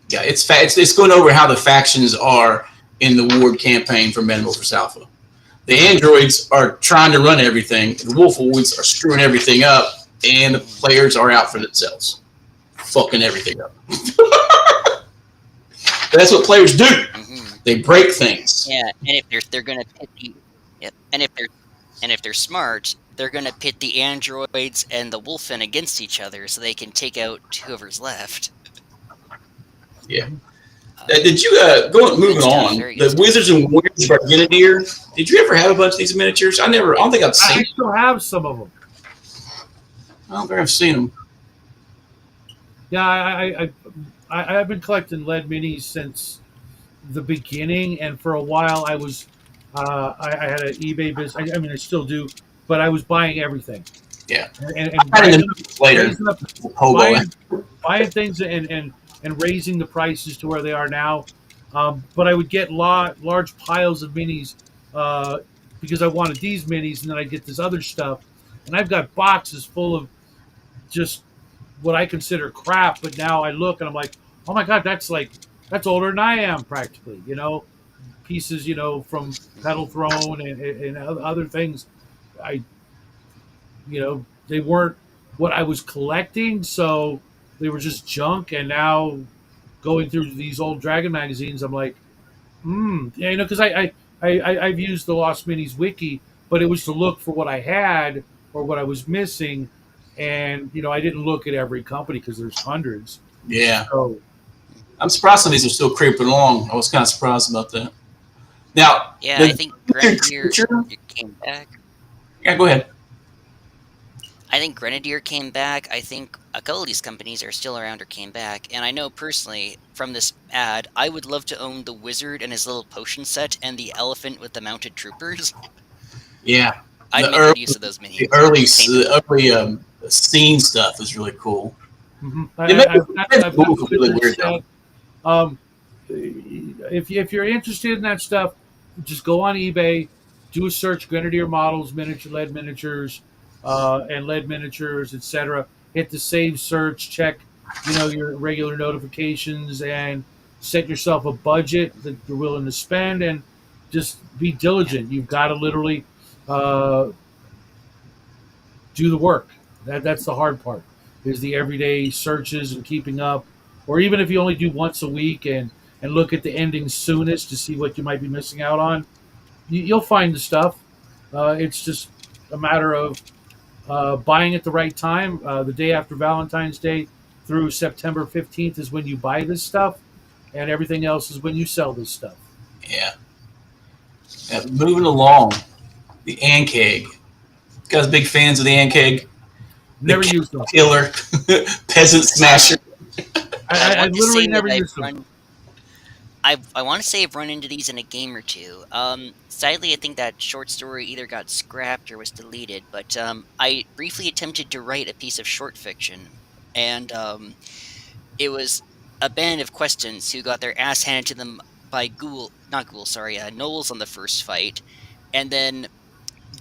Yeah, it's going over how the factions are in the Ward campaign for Medieval for Alpha. The androids are trying to run everything. The Wolfoids are screwing everything up, and the Mm, players are out for themselves, fucking everything up. That's what players do. hmm They break things. Yeah, and if they're gonna pit the, yep, and if they're smart, they're gonna pit the androids and the wolfen against each other, so they can take out whoever's left. Yeah. Uh, Did you Good moving stuff. on? Very good The stuff. Wizards and Warriors of Grenadier. Did you ever have a bunch of these miniatures? I never. I don't think I've I seen. still have some of them. I don't think I've seen them. Yeah, I've been collecting lead minis since the beginning, and for a while I had an eBay business. I mean, I still do, but I was buying everything Yeah, and I had raising them later. raising up Hobo. buying buying things and raising the prices to where they are now. But I would get large piles of minis uh, because I wanted these minis, and then I get this other stuff, and I've got boxes full of just what I consider crap. But now I look and I'm like, oh my god, that's older than I am practically. Pieces from Pedal Throne and other things. I they weren't what I was collecting, so they were just junk. And now going through these old Dragon magazines, I'm like, yeah, because I've used the Lost Minis wiki, but it was to look for what I had or what I was missing, and I didn't look at every company because there's hundreds. Yeah, So I'm surprised some of these are still creeping along. I was kind of surprised about that. Now, Yeah, I the think creature. Grenadier it came back. Yeah, go ahead. I think Grenadier came back. I think a couple of these companies are still around or came back. And I know personally from this ad, I would love to own the wizard and his little potion set and the elephant with the mounted troopers. Yeah, I'd the make early, good use of those the minis. early, Paint them. the early scene stuff is really cool. mhm. It makes I've got move the really wizard weird set. though. Um, if you're interested in that stuff, just go on eBay, do a search: Grenadier models, miniature lead miniatures, and lead miniatures, etc. Hit the save search, check your regular notifications, and set yourself a budget that you're willing to spend, and just be Yeah. diligent. You've got to literally uh, do the work. That's the hard part. Is the everyday searches and keeping up, or even if you only do once a week and look at the ending soonest to see what you might be missing out on, you'll find the stuff. It's just a matter of buying at the right time. The day after Valentine's Day through September 15th is when you buy this stuff, and everything else is when you sell this stuff. Yeah. Moving along, the Ankeg. You guys big fans of the Ankeg? Never The used them. killer peasant smasher. I I want to literally say that never I've used them. run. I want to say I've run into these in a game or two. Sadly, I think that short story either got scrapped or was deleted. But I briefly attempted to write a piece of short fiction, and it was a band of Questons who got their ass handed to them by not Ghoul, sorry, Knowles on the first fight, and then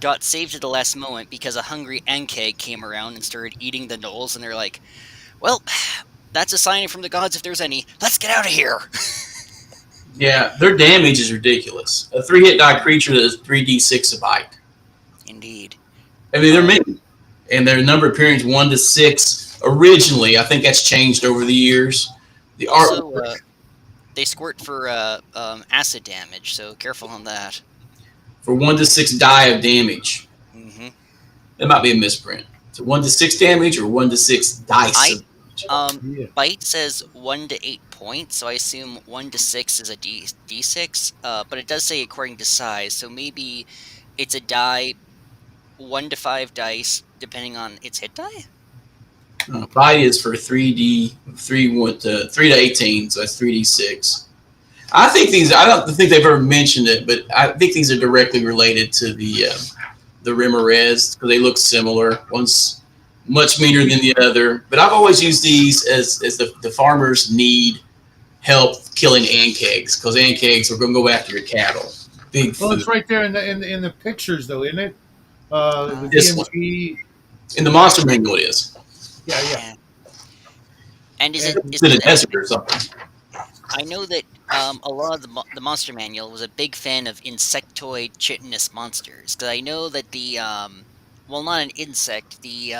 got saved at the last moment because a hungry Ankeg came around and started eating the Knowles, and they're like, "Well, that's a sign from the gods if there's any. Let's get out of here." Yeah, their damage is ridiculous. A 3-hit die creature that is 3d6 a bite. Indeed. I mean, they're Um, many. And their number of appearance 1 to 6. Originally, I think that's changed over the years. The Also, artwork they squirt for acid damage, so careful on that. for 1 to 6 die of damage. hmm That might be a misprint. So 1 to 6 damage or 1 to 6 dice I of damage. Yeah. Bite says 1 to 8 points, so I assume 1 to 6 is a d6. But it does say according to size, so maybe it's a die 1 to 5 dice depending on its hit die. Bite is for 3D, 3 to 18, so that's 3d6. I think these. I don't think they've ever mentioned it, but I think these are directly related to the Rimmerez because they look similar. One's much meaner than the other, but I've always used these as the farmers need help killing ankegs because ankegs are going to go after your cattle. Big Well, food. it's right there in the pictures, though, isn't it? The This one. DMG. In the monster manual, it is. Yeah. And is it? It's in a desert or something. I know that a lot of the monster manual was a big fan of insectoid chitinous monsters because I know that well, not an insect, the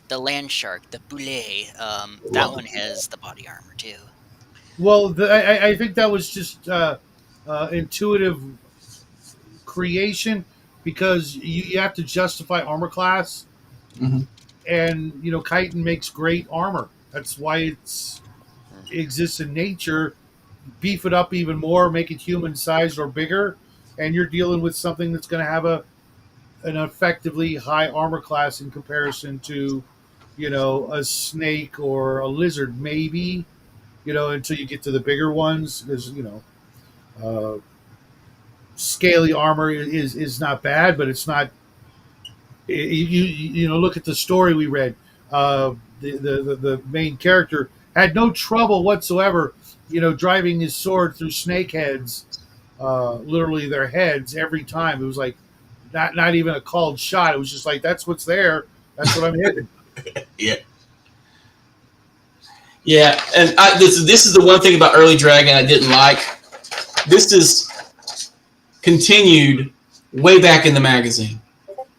land shark, the boulet, that one has the body armor too. Well, I think that was just intuitive creation because you have to justify armor class, Mm-hmm. and chitin makes great armor. That's why it exists in nature. Beef it up even more, make it human sized or bigger, and you're dealing with something that's going to have an effectively high armor class in comparison to a snake or a lizard, maybe, until you get to the bigger ones. Because uh, scaly armor is not bad, but it's not. You look at the story we read. The main character had no trouble whatsoever, driving his sword through snake heads, literally their heads every time. It was like not even a called shot. It was just like that's what's there. That's what I'm hitting. Yeah. Yeah, and this is the one thing about Early Dragon I didn't like. This is continued way back in the magazine.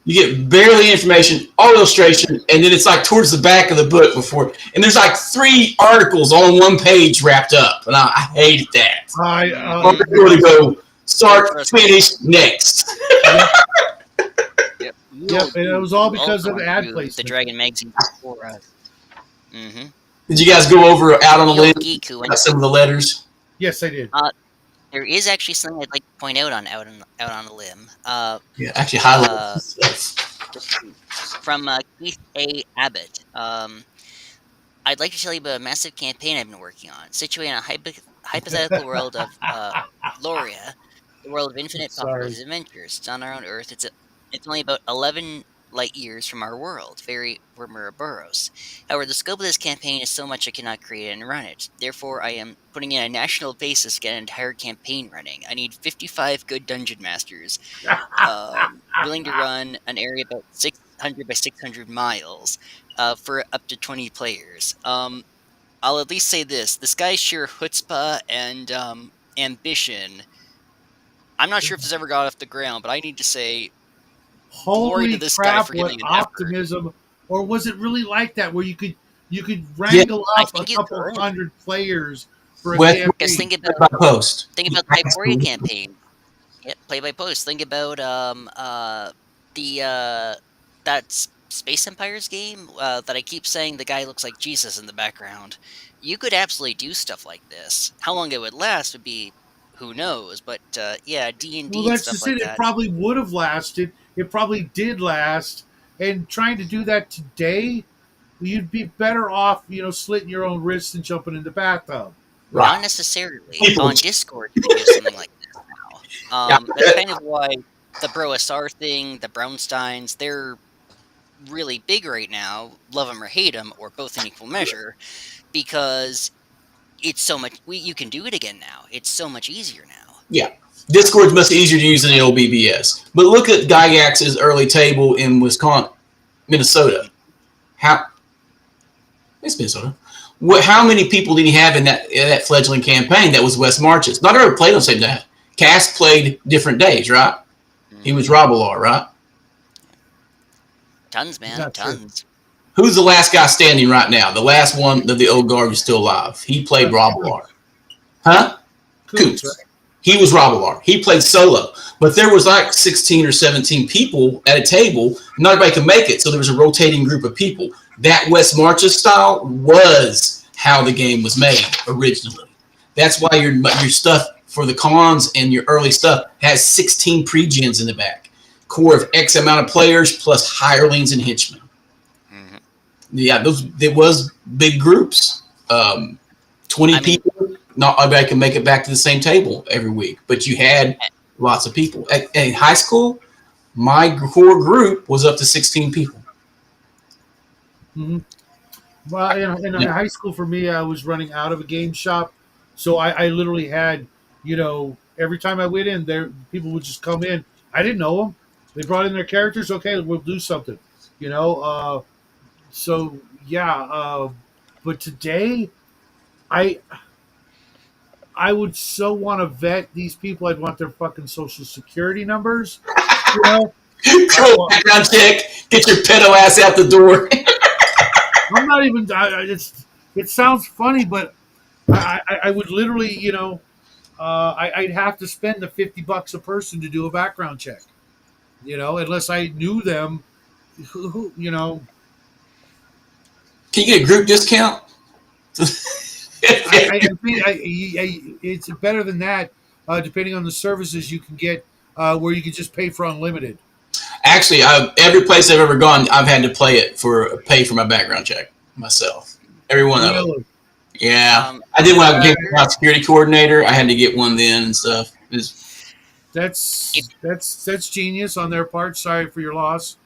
You get barely information, all illustration, and then it's like towards the back of the book before, and there's like 3 articles on one page wrapped up, and I hated that. I'm going to go start, finish, next. Yep, and it was all because of the ad placement. The Dragon magazine before us. Mm-hmm. Did you guys go over out on the limb Geeku, some of the letters? Yes, I did. There is actually something I'd like to point out on the limb. Yeah, actually highlight stuff. From Keith A. Abbott. I'd like to tell you about a massive campaign I've been working on, situated in a hypothetical world of Loria, the world of infinite possibilities and adventures. It's on our own Earth. It's only about 11 light years from our world, from Ouroboros. However, the scope of this campaign is so much I cannot create and run it. Therefore, I am putting in a national basis to get an entire campaign running. I need 55 good dungeon masters willing to run an area about 600 by 600 miles for up to 20 players. I'll at least say this. This guy's sheer chutzpah and ambition, I'm not sure if this ever got off the ground, but I need to say holy to this crap, guy for what giving an optimism. Or was it really like that where you could wrangle up a couple hundred players for a campaign? Just think about the Hyporia campaign. Yeah, play by post. Think about that Space Empires game that I keep saying the guy looks like Jesus in the background. You could absolutely do stuff like this. How long it would last would be who knows, but yeah, D&D well, that's and stuff just like it. that. It probably would have lasted. It probably did last. And trying to do that today, you'd be better off, slitting your own wrists and jumping in the bathtub. Right. Not necessarily. On Discord, you can do something like this now. That's kind of why the OSR thing, the Brownsteins, they're really big right now. Love them or hate them, or both in equal measure, because it's so much. You can do it again now. It's so much easier now. Yeah. Discord's much easier to use than the old BBS. But look at Gygax's early table in Minnesota. It's Minnesota. How many people did he have in that fledgling campaign that was West Marches? Not everyone played on the same day. Cass played different days, right? Mm-hmm. He was Robular, right? Tons, man. Tons. Who's the last guy standing right now? The last one of the old guard is still alive. He played Robular. Huh? Coots. Right? He was Robular. He played solo. But there was like 16 or 17 people at a table. Not everybody could make it, so there was a rotating group of people. That West Marches style was how the game was made originally. That's why your stuff for the cons and your early stuff has 16 pre-gens in the back. Core of X amount of players plus hirelings and henchmen. Yeah, there was big groups. 20 I mean, people. Not everybody can make it back to the same table every week, but you had lots of people. In high school, my core group was up to 16 people. Hmm. Well, in Yeah. high school for me, I was running out of a game shop, so I literally had, every time I went in there, people would just come in. I didn't know them. They brought in their characters. Okay, we'll do something. You know, so yeah. But today, I I would so want to vet these people. I'd want their fucking social security numbers. You know, Go well, background check. Get your pedo ass out the door. I'm not even. It sounds funny, but I would literally, I'd have to spend the $50 a person to do a background check. Unless I knew them. Can you get a group discount? I think it's better than that. Depending on the services you can get, where you can just pay for unlimited. Actually, every place I've ever gone, I've had to pay for my background check myself. Every one of them. Really, Yeah, I did when I became however, a security coordinator. I had to get one then and stuff. if that's genius on their part. Sorry for your loss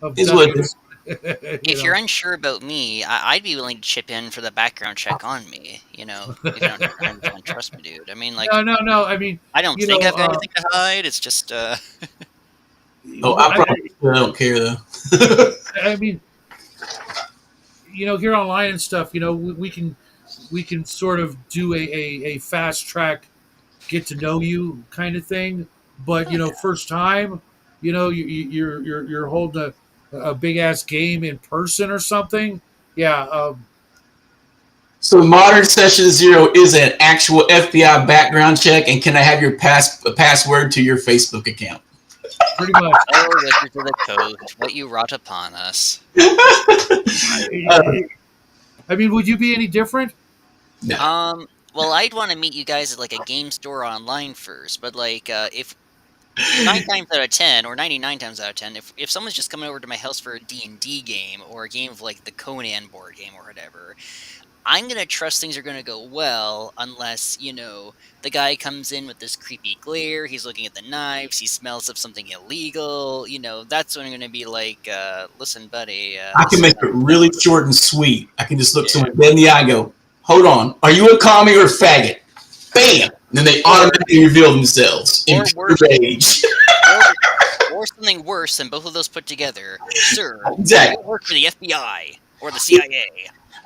of Is what it ducats. is. you if you're know, unsure about me, I'd be willing to chip in for the background check on me. If you don't 100% trust me, dude. I mean, like, no. I mean, I don't you think know, I've got anything to hide. It's just, Oh, well, I promise you, I don't care though. I mean, here online and stuff, we can sort of do a fast track get to know you kind of thing. But oh, yeah. first time, you're holding a big ass game in person or something. Yeah, So modern session zero is an actual FBI background check, and can I have your password to your Facebook account? pretty much. Oh, Wizards of the Coast, what you wrought upon us. I, I mean, would you be any different? No. Well, I'd want to meet you guys at like a game store online first, but like, if 9 times out of 10, or 99 times out of 10, if someone's just coming over to my house for a D&D game or a game of like the Conan board game or whatever, I'm gonna trust things are gonna go well unless, the guy comes in with this creepy glare, he's looking at the knives, he smells of something illegal, that's when I'm gonna be like, listen, buddy, I this can is make not it really short and sweet. I can just look yeah. someone dead in the eye and go, hold on, are you a commie or a faggot? Bam! And then they Or automatically reveal themselves in or pure worse, rage. or or something worse than both of those put together. Sir, do you Exactly. work for the FBI or the CIA?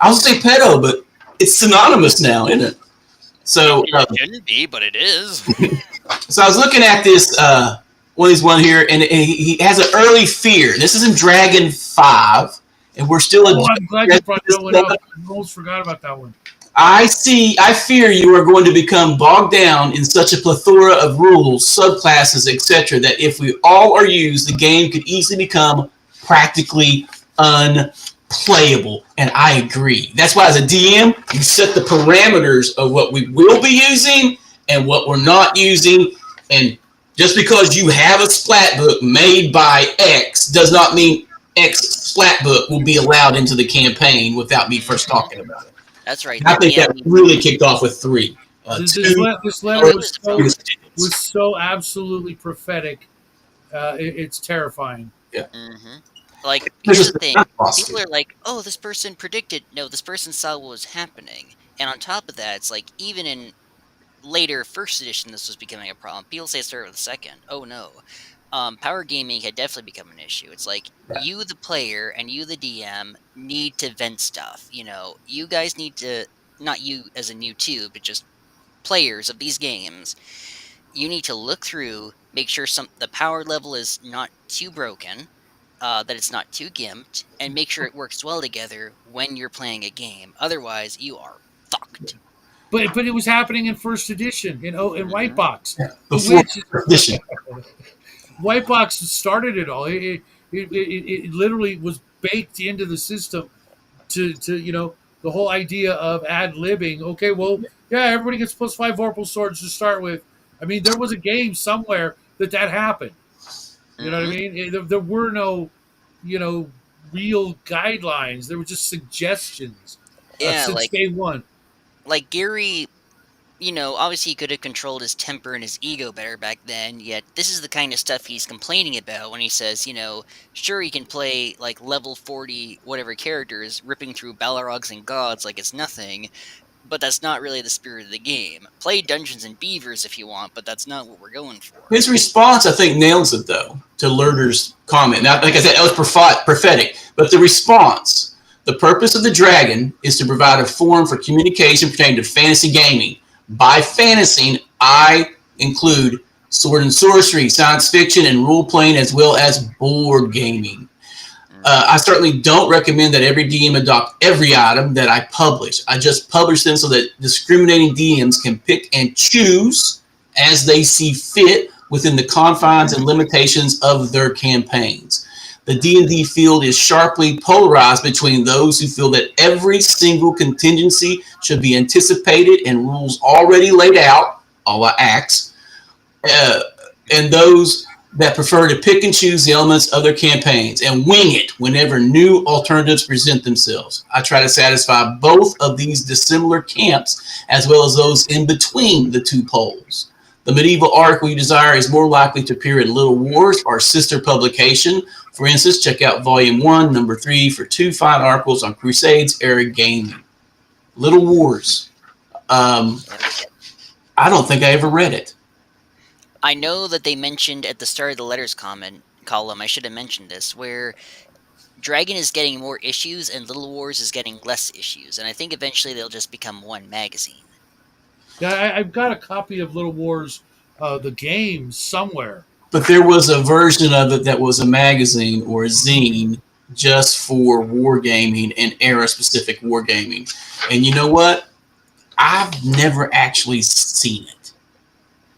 I was say pedo, but it's synonymous now, isn't it? So, It shouldn't be, but it is. so I was looking at this one of these one here, and he has an early fear. This is in Dragon 5, and we're still Oh, I'm glad you brought that one up. I almost forgot about that one. I fear you are going to become bogged down in such a plethora of rules, subclasses, etc., that if we all are used, the game could easily become practically unplayable. And I agree. That's why, as a DM, you set the parameters of what we will be using and what we're not using. And just because you have a splat book made by X does not mean X splat book will be allowed into the campaign without me first talking about it. That's right. I The think that DM needs really kicked off with 3. This, 2 this letter two is the most. was so absolutely prophetic. It's terrifying. Yeah. Hmm. Like, There's here's a the thing. People are like, "Oh, this person predicted." No, this person saw what was happening. And on top of that, it's like even in later first edition, this was becoming a problem. People say it started with the second. Oh no, power gaming had definitely become an issue. It's like you, the player, and you, the DM, need to vent stuff. You guys need to, not you as in you too, but just players of these games. You need to look through, make sure the power level is not too broken, that it's not too gimped, and make sure it works well together when you're playing a game. Otherwise, you are fucked. But it was happening in first edition in White Hmm. Box, before which edition. White Box started it all. It literally was baked into the system to the whole idea of ad libbing. Okay, well, yeah, everybody gets +5 Vorpal swords to start with. I mean, there was a game somewhere that happened. You know what I Hmm. mean? There were no, you know, real guidelines. They were just suggestions Yeah, since day one. like Gary, obviously he could have controlled his temper and his ego better back then, yet this is the kind of stuff he's complaining about when he says, sure, he can play like level 40 whatever characters, ripping through Balrogs and gods like it's nothing, but that's not really the spirit of the game. Play Dungeons and Beavers if you want, but that's not what we're going for. His response, I think, nails it, though, to Lerder's comment. Now, like I said, that was prophetic, but the response, the purpose of the dragon is to provide a forum for communication pertaining to fantasy gaming. By fantasy, I include sword and sorcery, science fiction, and role-playing, as well as board gaming. I certainly don't recommend that every DM adopt every item that I publish. I just publish them so that discriminating DMs can pick and choose as they see fit within the confines and limitations of their campaigns. The D&D field is sharply polarized between those who feel that every single contingency should be anticipated and rules already laid out, a la Acts, and those that prefer to pick and choose the elements of their campaigns and wing it whenever new alternatives present themselves. I try to satisfy both of these dissimilar camps as well as those in between the two poles. The medieval article you desire is more likely to appear in Little Wars, our sister publication. For instance, check out Volume 1, Number 3 for 2 fine articles on Crusades era gaming. Little Wars. I don't think I ever read it. I know that they mentioned at the start of the letters column, I should have mentioned this, where Dragon is getting more issues and Little Wars is getting less issues, and I think eventually they'll just become one magazine. Yeah, I've got a copy of Little Wars, the game, somewhere. But there was a version of it that was a magazine or a zine just for wargaming and era-specific wargaming. And you know what? I've never actually seen it.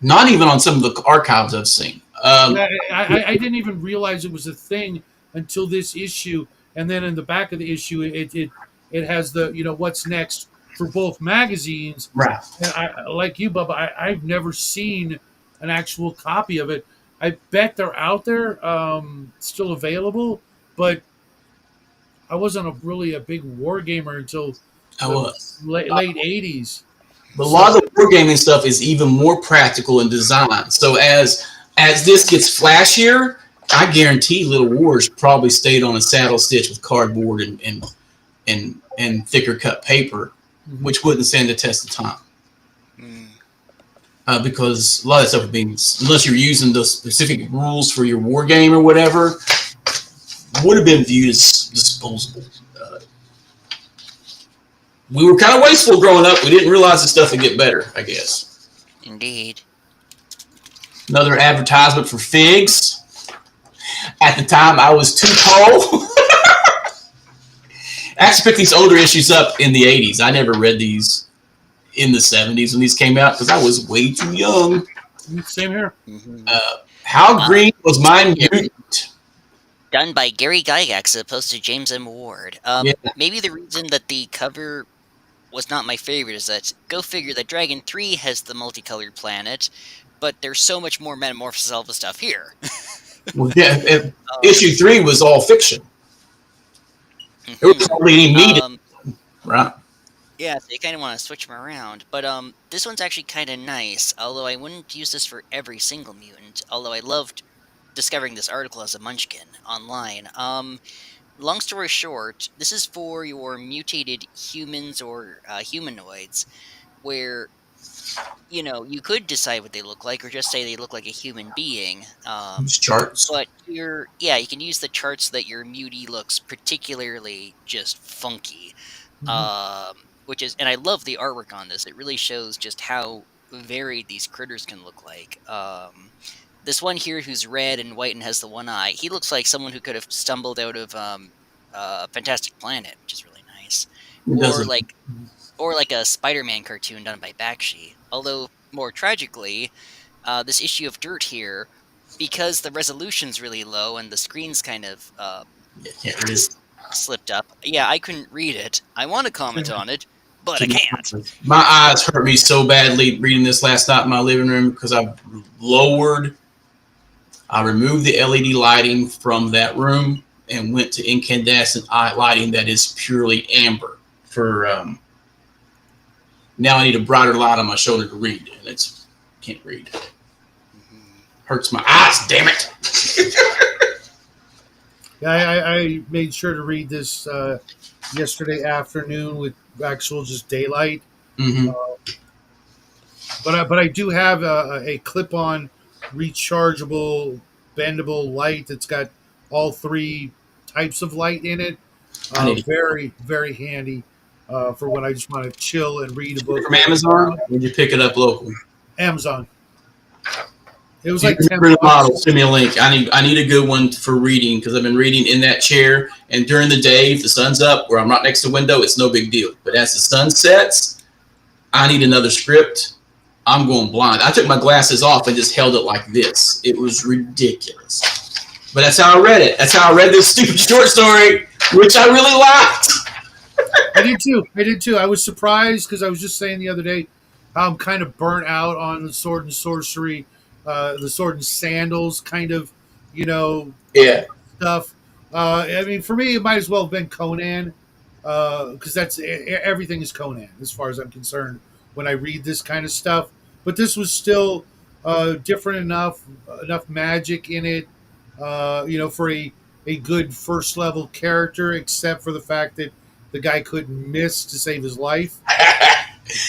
Not even on some of the archives I've seen. I didn't even realize it was a thing until this issue, and then in the back of the issue, it has the what's next for both magazines. Right. And I, like you, Bubba, I've never seen an actual copy of it. I bet they're out there, still available, but I wasn't really a big war gamer until late 80s. But a lot of the wargaming stuff is even more practical in design. So as this gets flashier, I guarantee Little Wars probably stayed on a saddle stitch with cardboard and thicker cut paper, which wouldn't stand the test of time. Because a lot of that stuff would be, unless you're using the specific rules for your war game or whatever, would have been viewed as disposable. We were kind of wasteful growing up. We didn't realize the stuff would get better, I guess. Indeed. Another advertisement for figs. At the time, I was too tall. I actually picked these older issues up in the 80s. I never read these in the 70s when these came out because I was way too young. Same here. How Green Was My Mutant? Done by Gary Gygax as opposed to James M. Ward. Maybe the reason that the cover was not my favorite is that, go figure, that Dragon 3 has the multicolored planet, but there's so much more Metamorphosis Alpha stuff here. Well, yeah, issue 3 was all fiction. There was hardly any meat. Right. Yeah, so you kind of want to switch them around. But this one's actually kind of nice, although I wouldn't use this for every single mutant, although I loved discovering this article as a munchkin online. Long story short, this is for your mutated humans or humanoids, where you could decide what they look like, or just say they look like a human being. Charts. But you can use the charts so that your mutie looks particularly just funky. And I love the artwork on this. It really shows just how varied these critters can look like. This one here who's red and white and has the one eye, he looks like someone who could have stumbled out of Fantastic Planet, which is really nice. Or like a Spider-Man cartoon done by Bakshi. Although, more tragically, this issue of Dirt here, because the resolution's really low and the screen's kind of it is slipped up. Yeah, I couldn't read it. I want to comment on it, but I can't. My eyes hurt me so badly reading this last night in my living room because I removed the LED lighting from that room and went to incandescent lighting that is purely amber. For now, I need a brighter light on my shoulder to read, and it's can't read. Hurts my eyes. Damn it. Yeah, I made sure to read this yesterday afternoon with actual just daylight. Mm-hmm. But I do have a clip-on rechargeable bendable light that's got all three types of light in it. Very, very handy for when I just want to chill and read a book. From Amazon? Or did you pick it up locally? Amazon. It was If like you 10 remember the model, bucks. send me a link. I need a good one for reading because I've been reading in that chair. And during the day, if the sun's up where I'm right next to the window, it's no big deal. But as the sun sets, I need another script. I'm going blind. I took my glasses off and just held it like this. It was ridiculous. But that's how I read it. That's how I read this stupid short story, which I really liked. I did too. I was surprised because I was just saying the other day how I'm kind of burnt out on the sword and sorcery, the sword and sandals kind of, Yeah. stuff. I mean, for me, it might as well have been Conan because that's everything is Conan as far as I'm concerned when I read this kind of stuff. But this was still different enough magic in it, for a good first level character, except for the fact that the guy couldn't miss to save his life.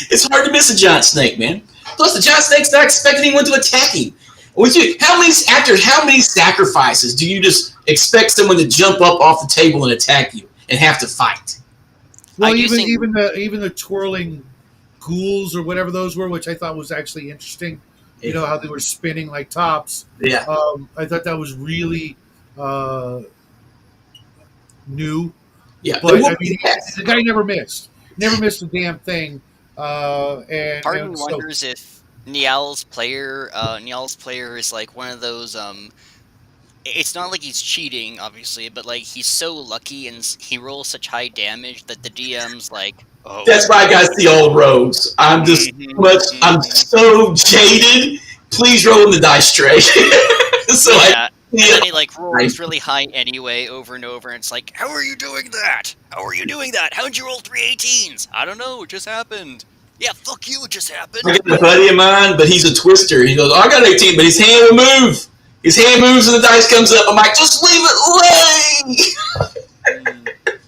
It's hard to miss a giant snake, man. Plus, the giant snake's not expecting anyone to attack him. After how many sacrifices do you just expect someone to jump up off the table and attack you and have to fight? Well, even the twirling ghouls or whatever those were, which I thought was actually interesting. You know how they were spinning like tops. Yeah. I thought that was really new. Yeah, but I mean, the guy never missed a damn thing. And part of me wonders if Niall's player is like one of those. It's not like he's cheating, obviously, but like he's so lucky and he rolls such high damage that the DM's like, oh. That's why I got to see all rogues. I'm just I'm so jaded. Please roll in the dice tray. So yeah. And then he like rolls really high anyway over and over, and it's like, how are you doing that? How are you doing that? How'd you roll 3 18s? I don't know, it just happened. Yeah, fuck you, it just happened. I got a buddy of mine, but he's a twister. He goes, oh, I got 18, but his hand will move. His hand moves and the dice comes up. I'm like, just leave it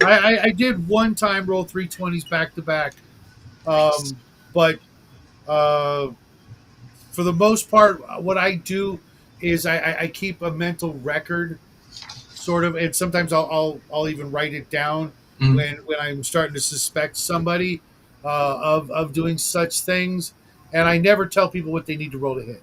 lay. I did one time roll 3 20s back to back. But for the most part, what I do is I keep a mental record, sort of, and sometimes I'll even write it down when I'm starting to suspect somebody of doing such things, and I never tell people what they need to roll to hit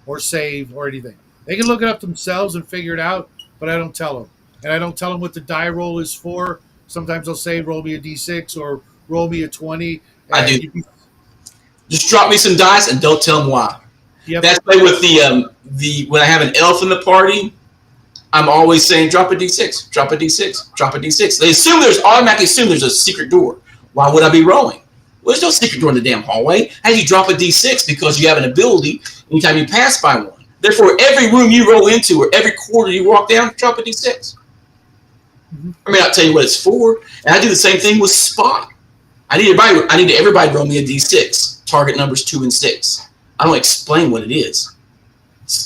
or save or anything. They can look it up themselves and figure it out, but I don't tell them, and I don't tell them what the die roll is for. Sometimes I'll say roll me a d6 or roll me a 20. I do. Just drop me some dice and don't tell them why. Yep. That's why with the when I have an elf in the party, I'm always saying drop a d6, drop a d6, drop a d6. They automatically assume there's a secret door. Why would I be rolling? Well, there's no secret door in the damn hallway. How do you drop a d6? Because you have an ability anytime you pass by one. Therefore, every room you roll into or every corridor you walk down, drop a d6. I may not tell you what it's for, and I do the same thing with spot. I need everybody to roll me a d6. Target numbers 2 and 6. I don't explain what it is.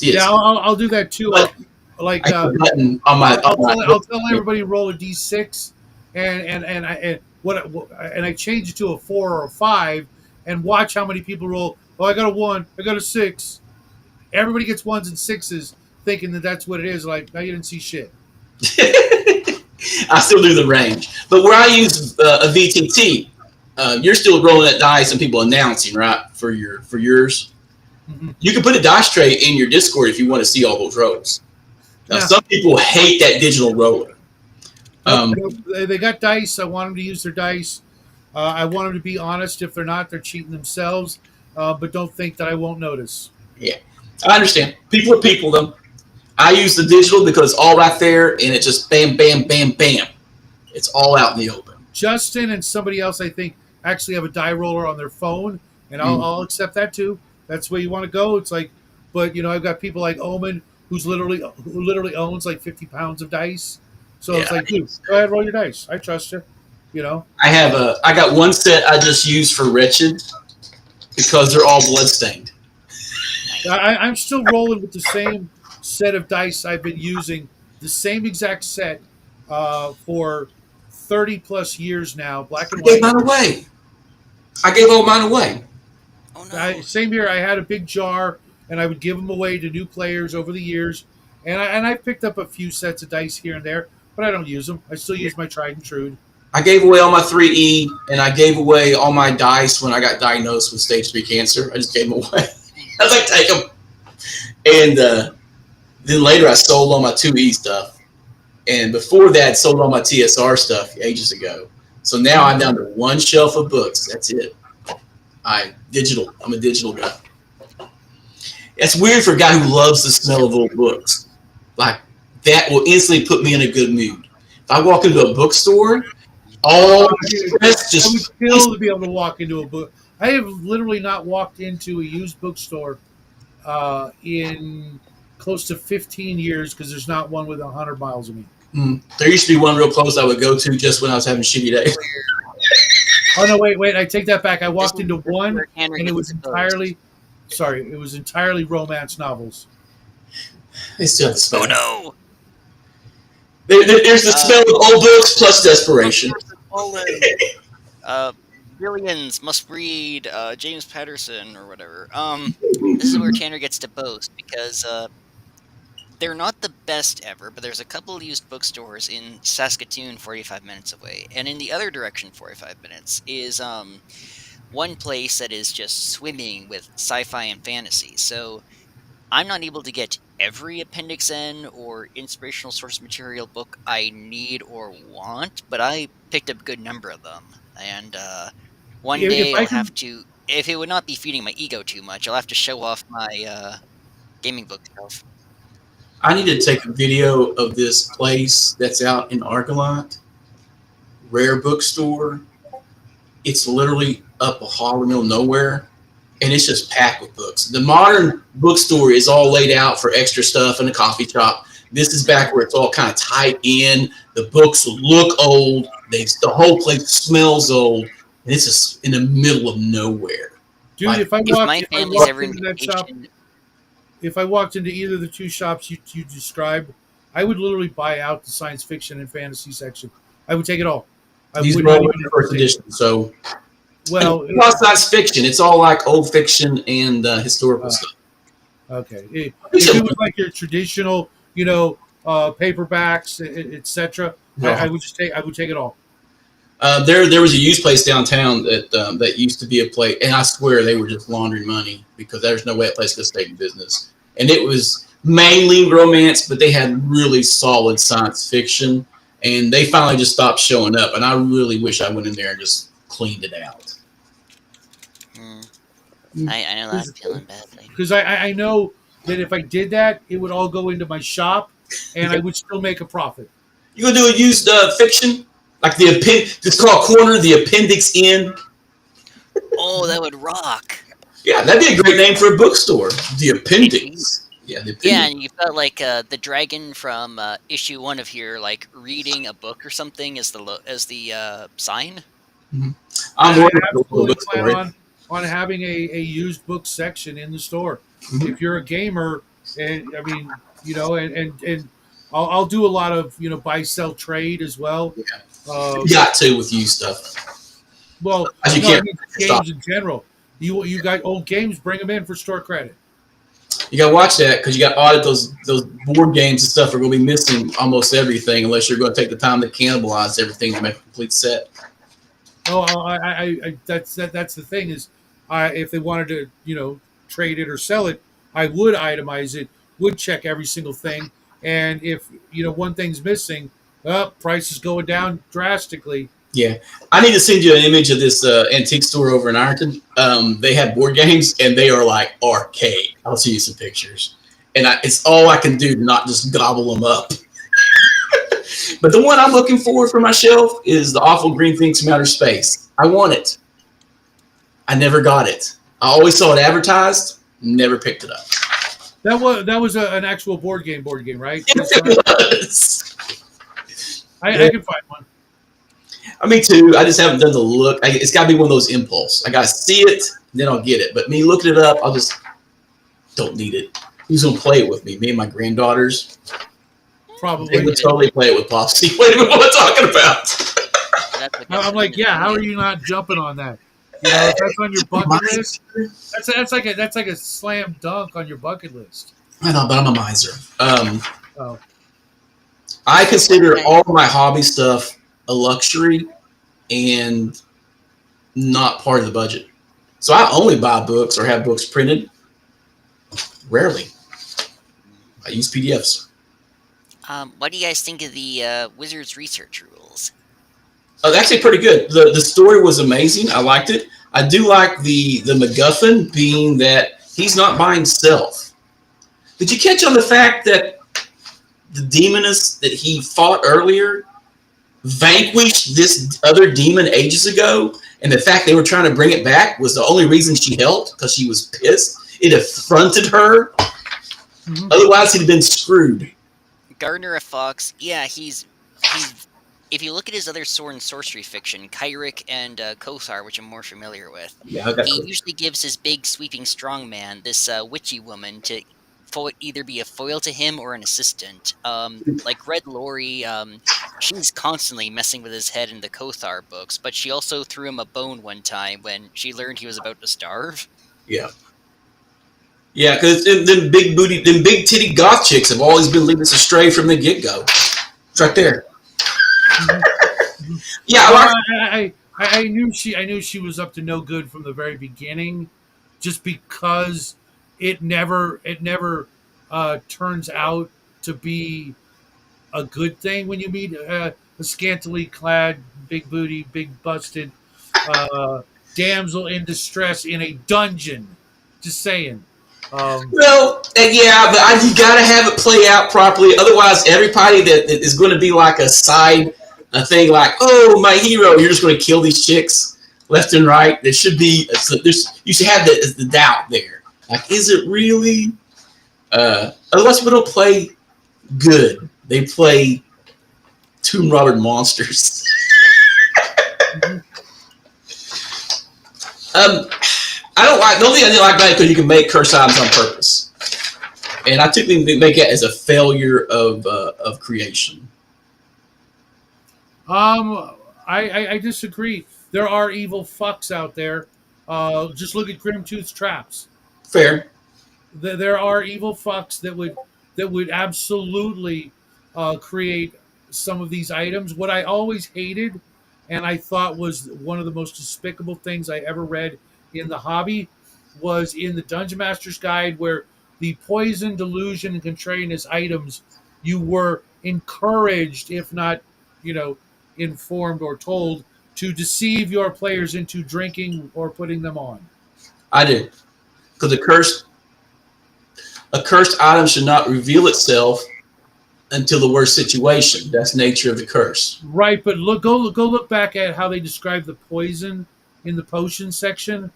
Yeah, I'll do that too. I'll tell everybody to roll a d6, and I change it to a 4 or a 5, and watch how many people roll. Oh, I got a 1, I got a 6. Everybody gets 1s and 6s, thinking that that's what it is. Like, now you didn't see shit. I still do the range, but where I use a VTT, you're still rolling that dice and people announcing, right, for yours. Mm-hmm. You can put a dice tray in your Discord if you want to see all those rolls. Now, some people hate that digital roller. They got dice. I want them to use their dice. I want them to be honest. If they're not, they're cheating themselves. But don't think that I won't notice. Yeah, I understand. People are people, though. I use the digital because it's all right there, and it just bam, bam, bam, bam. It's all out in the open. Justin and somebody else, I think, actually have a die roller on their phone, and I'll accept that too. That's where you want to go. It's like, but I've got people like Omen who literally owns like 50 pounds of dice, So Yeah, it's like, dude, go ahead, roll your dice. I trust you. You know. I got one set I just use for wretched because they're all bloodstained. Nice. I'm still rolling with the same set of dice I've been using, the same exact set for 30 plus years now, black I and gave white. mine away. I gave all mine away. Oh no. Same here. I had a big jar, and I would give them away to new players over the years. And I picked up a few sets of dice here and there, but I don't use them. I still use my tried and true. I gave away all my 3E, and I gave away all my dice when I got diagnosed with stage 3 cancer. I just gave them away. I was like, take them. And then later I sold all my 2E stuff. And before that, sold all my TSR stuff ages ago. So now I'm down to one shelf of books. That's it. I'm a digital guy. It's weird for a guy who loves the smell of old books. Like, that will instantly put me in a good mood. If I walk into a bookstore, all stress I would just... kill to be able to walk into a book. I have literally not walked into a used bookstore in close to 15 years because there's not one within 100 miles of me. There used to be one real close I would go to just when I was having shitty days. Oh no, wait! I take that back. I walked into one, Where Tanner and it gets was exposed. entirely romance novels. They still have the smell. Oh no. There's the smell of old books plus desperation. Billions must read James Patterson or whatever. This is where Tanner gets to boast because they're not the best ever, but there's a couple used bookstores in Saskatoon 45 minutes away. And in the other direction 45 minutes is one place that is just swimming with sci-fi and fantasy. So I'm not able to get every Appendix N or inspirational source material book I need or want, but I picked up a good number of them. And one day I'll have to, if it would not be feeding my ego too much, I'll have to show off my gaming book shelf. I need to take a video of this place that's out in Argonaut, rare bookstore. It's literally up a hall in the middle of nowhere, and it's just packed with books. The modern bookstore is all laid out for extra stuff in a coffee shop. This is back where it's all kind of tight in. The books look old. The whole place smells old, and it's just in the middle of nowhere. Dude, Like, if I If my walked family's ever in into that shop, vacation, if I walked into either of the two shops you described, I would literally buy out the science fiction and fantasy section. I would take it all. I These would are not all even first hesitate. edition, so Well, it's not science fiction. It's all like old fiction and historical stuff. okay. If it was like your traditional, paperbacks, etc., I would take it all. There was a used place downtown that used to be a place, and I swear they were just laundering money because there's no way that place could stay in business. And it was mainly romance, but they had really solid science fiction, and they finally just stopped showing up. And I really wish I went in there and just cleaned it out. I know that feeling badly. Because I know that if I did that, it would all go into my shop, and I would still make a profit. You gonna do a used fiction? Like just call a corner the Appendix N. Oh, that would rock. Yeah, that'd be a great name for a bookstore. The Appendix. Yeah, the Appendix. Yeah, and you've got like the dragon from issue 1 of here, like reading a book or something as the sign. I'm I working on a absolutely bookstore. plan on having a used book section in the store. If you're a gamer, and I mean, and I'll do a lot of buy sell trade as well. Yeah. You got to with used stuff. Well, You can't stop. games in general. You got old games, bring them in for store credit. You got to watch that because you got to audit those board games and stuff are going to be missing almost everything unless you're going to take the time to cannibalize everything to make a complete set. Oh, that's the thing is, if they wanted to trade it or sell it, I would itemize it, would check every single thing, and if one thing's missing, price is going down drastically. Yeah, I need to send you an image of this antique store over in Ironton. They have board games, and they are like arcade. I'll see you some pictures, and it's all I can do to not just gobble them up. But the one I'm looking for my shelf is the Awful Green Things from Outer Space. I want it. I never got it. I always saw it advertised, never picked it up. That was an actual board game, right? It was. I can find one. Me too. I just haven't done the look. It's got to be one of those impulse. I got to see it, then I'll get it. But me looking it up, I'll just don't need it. Who's gonna play it with me? Me and my granddaughters. Probably. They would totally play it with Popsy. What am I talking about? I'm like, yeah. How are you not jumping on that? You know, if that's on your bucket list, that's like a slam dunk on your bucket list. I know, but I'm a miser. Oh. I consider all of my hobby stuff a luxury and not part of the budget. So I only buy books or have books printed. Rarely. I use PDFs. What do you guys think of the Wizards research rules? Oh, actually pretty good. The story was amazing. I liked it. I do like the MacGuffin being that he's not buying self. Did you catch on the fact that the demoness that he fought earlier vanquished this other demon ages ago? And the fact they were trying to bring it back was the only reason she helped, because she was pissed. It affronted her. Mm-hmm. Otherwise, he'd have been screwed. Gardner a Fox, yeah, he's. If you look at his other sword and sorcery fiction, Kyric and Kothar, which I'm more familiar with, he usually gives his big, sweeping strongman, this witchy woman, to either be a foil to him or an assistant. Like Red Lori, she's constantly messing with his head in the Kothar books, but she also threw him a bone one time when she learned he was about to starve. Yeah. Yeah, because them big titty goth chicks have always been leading us astray from the get-go. It's right there. Yeah, I knew she was up to no good from the very beginning, just because it never turns out to be a good thing when you meet a scantily clad, big booty, big busted damsel in distress in a dungeon. Just saying. Well, yeah, but you got to have it play out properly. Otherwise, everybody that is going to be like a side thing, like, oh, my hero, you're just going to kill these chicks left and right. There should be you should have the doubt there. Like, is it really? Otherwise, people don't play good. They play Tomb Robber monsters. I don't like. The only thing I didn't like about it because you can make curse items on purpose, and I typically make it as a failure of creation. I disagree. There are evil fucks out there. Just look at Grimtooth's traps. Fair. There are evil fucks that would absolutely create some of these items. What I always hated, and I thought was one of the most despicable things I ever read in the hobby, was in the Dungeon Master's Guide, where the poison, delusion, and contrariness items, you were encouraged, if not, informed or told, to deceive your players into drinking or putting them on. I did, because a cursed item should not reveal itself until the worst situation. That's the nature of the curse. Right, but go look back at how they describe the poison in the potion section.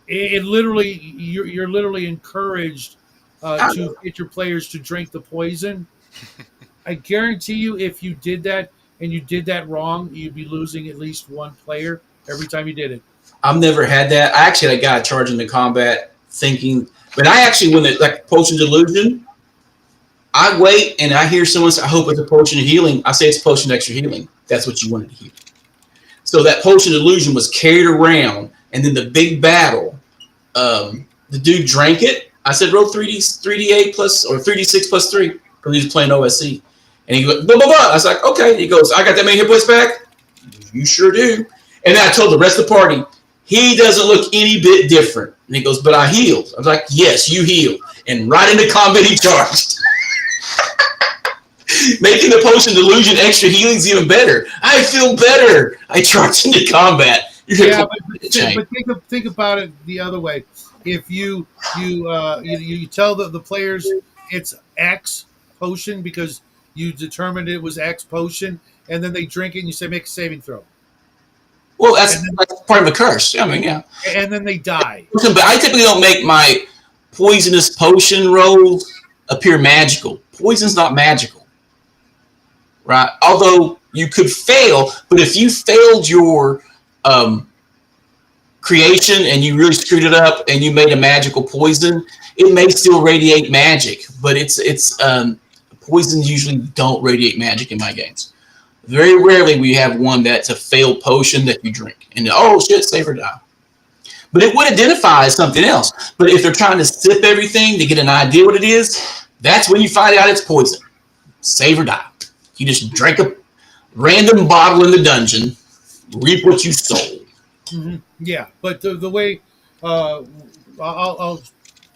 It literally, you're literally encouraged to get your players to drink the poison. I guarantee you, if you did that and you did that wrong, you'd be losing at least one player every time you did it. I've never had that. I actually had a guy charging the combat thinking, but I actually, when like potion delusion, I wait and I hear someone say, I hope it's a potion of healing. I say it's a potion of extra healing. That's what you wanted to hear. So that potion delusion was carried around, and then the big battle, the dude drank it. I said, roll 3d8 plus, or 3d6 plus 3, because he was playing OSC. And he goes, blah, blah, blah. I was like, okay. He goes, I got that many hit points back? You sure do. And then I told the rest of the party, he doesn't look any bit different. And he goes, but I healed. I was like, yes, you healed. And right into combat he charged. Making the potion delusion extra healing is even better. I feel better. I charged into combat. Yeah, but think about it the other way. If you tell the players it's X potion because you determined it was X potion, and then they drink it and you say make a saving throw. Well, that's part of the curse. I mean, yeah. And then they die. But I typically don't make my poisonous potion rolls appear magical. Poison's not magical. right? Although you could fail, but if you failed your um, creation and you really screwed it up and you made a magical poison, it may still radiate magic, but it's poisons usually don't radiate magic in my games. Very rarely we have one that's a failed potion that you drink and oh shit, save or die. But it would identify as something else. But if they're trying to sip everything to get an idea what it is, that's when you find out it's poison. Save or die. You just drink a random bottle in the dungeon, reap what you sow. Yeah, but the way uh, I'll, I'll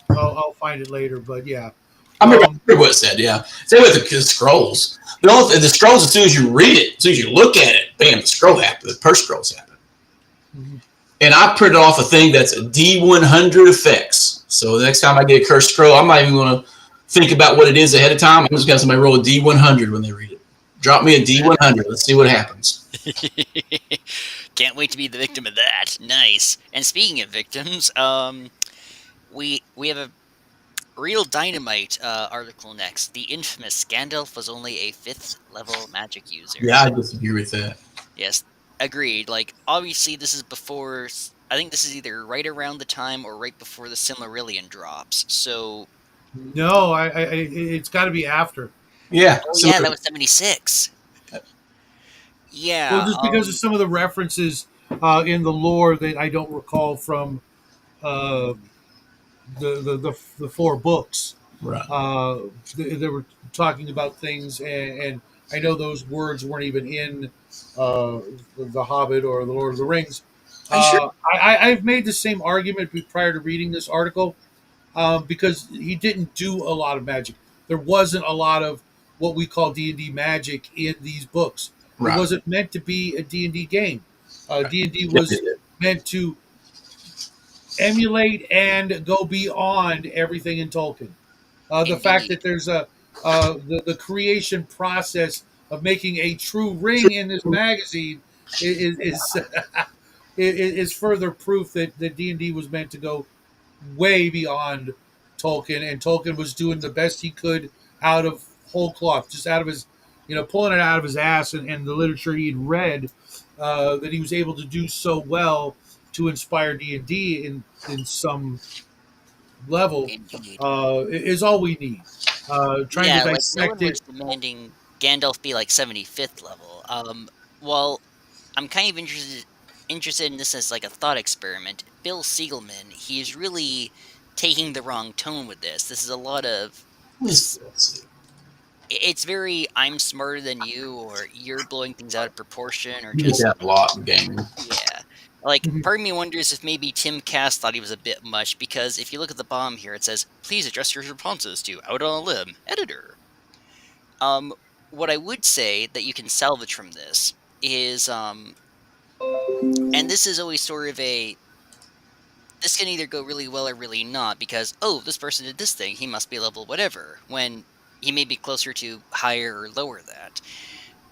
I'll find it later. But yeah, I remember um, what it said. Yeah, same with the scrolls. The scrolls, as soon as you read it, as soon as you look at it, bam, the scroll happened. The purse scrolls happen. mhm. And I printed off a thing that's a D100 effects. So the next time I get a cursed scroll, I'm not even going to think about what it is ahead of time. I'm just going to somebody roll a D100 when they read it. Drop me a D100. Let's see what happens. Can't wait to be the victim of that. Nice. And speaking of victims, we have a real dynamite article next. The infamous Gandalf was only a 5th level magic user. Yeah, I disagree with that. Yes, agreed. Like, obviously, this is before. I think this is either right around the time or right before the Silmarillion drops. So, No, it's got to be after. Yeah. oh So yeah, that was 76. Well, Yeah. just because of some of the references in the lore that I don't recall from uh, the four books. right. They were talking about things, and I know those words weren't even in the Hobbit or the Lord of the Rings. Are you sure? I've made the same argument prior to reading this article because he didn't do a lot of magic. There wasn't a lot of what we call D&D magic in these books. It Right. wasn't meant to be a D&D game. D&D Yeah, was meant to emulate and go beyond everything in Tolkien. The fact Indeed. that there's the creation process of making a true ring in this magazine is is further proof that D&D was meant to go way beyond Tolkien, and Tolkien was doing the best he could out of whole cloth, just out of his, pulling it out of his ass, and the literature he'd read, that he was able to do so well to inspire D&D in some level, Indeed. is all we need. Trying to Yeah, like no dissect one was it. demanding Gandalf be like 75th level. Well, I'm kind of interested in this as like a thought experiment. Bill Siegelman, he's really taking the wrong tone with this. This is a lot of this. Let's see. It's very I'm smarter than you, or you're blowing things out of proportion, or You get just that a lot in gaming. yeah. Like, Mhm. part of me wonders if maybe Tim Cass thought he was a bit much, because if you look at the bottom here, it says, "Please address your responses to Out on a Limb, editor." Um, what I would say that you can salvage from this is, and this is always sort of a this can either go really well or really not, because oh, this person did this thing, he must be level whatever, when he may be closer to higher or lower that.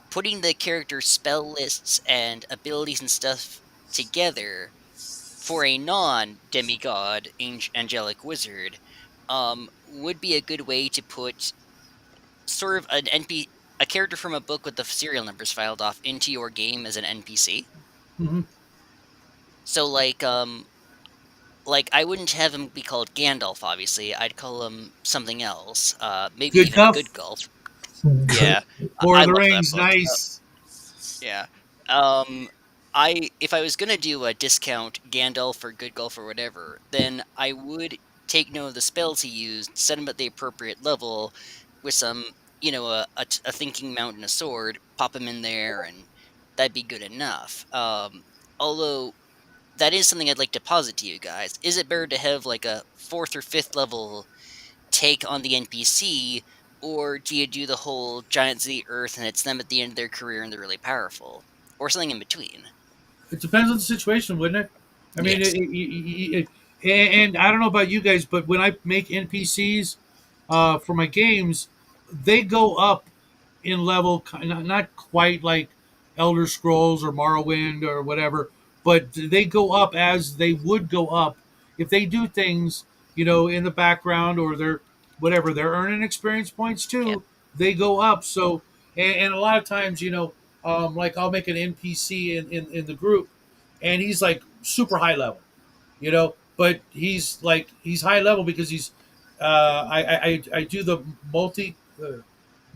Putting the character's spell lists and abilities and stuff together for a non demigod angelic wizard would be a good way to put sort of an a character from a book with the serial numbers filed off into your game as an NPC. Mhm. So like I wouldn't have him be called Gandalf, obviously. I'd call him something else. Maybe Good even enough. Good Golf. Yeah, Lord I of the love that Rings, book. nice. Yeah. Um, if I was gonna do a discount Gandalf or Good Golf or whatever, then I would take note of the spells he used, set him at the appropriate level, with some, a thinking mount and a sword, pop him in there, and that'd be good enough. Although that is something I'd like to posit to you guys. Is it better to have like a 4th or 5th level take on the NPC, or do you do the whole giants of the earth and it's them at the end of their career and they're really powerful, or something in between? It depends on the situation, wouldn't it? I mean, Yes. and I don't know about you guys, but when I make NPCs for my games, they go up in level, not quite like Elder Scrolls or Morrowind or whatever, but they go up as they would go up if they do things, in the background, or they're whatever they're earning experience points Yeah. too. They go up. So and a lot of times, like I'll make an NPC in the group, and he's like super high level, but he's high level because I do the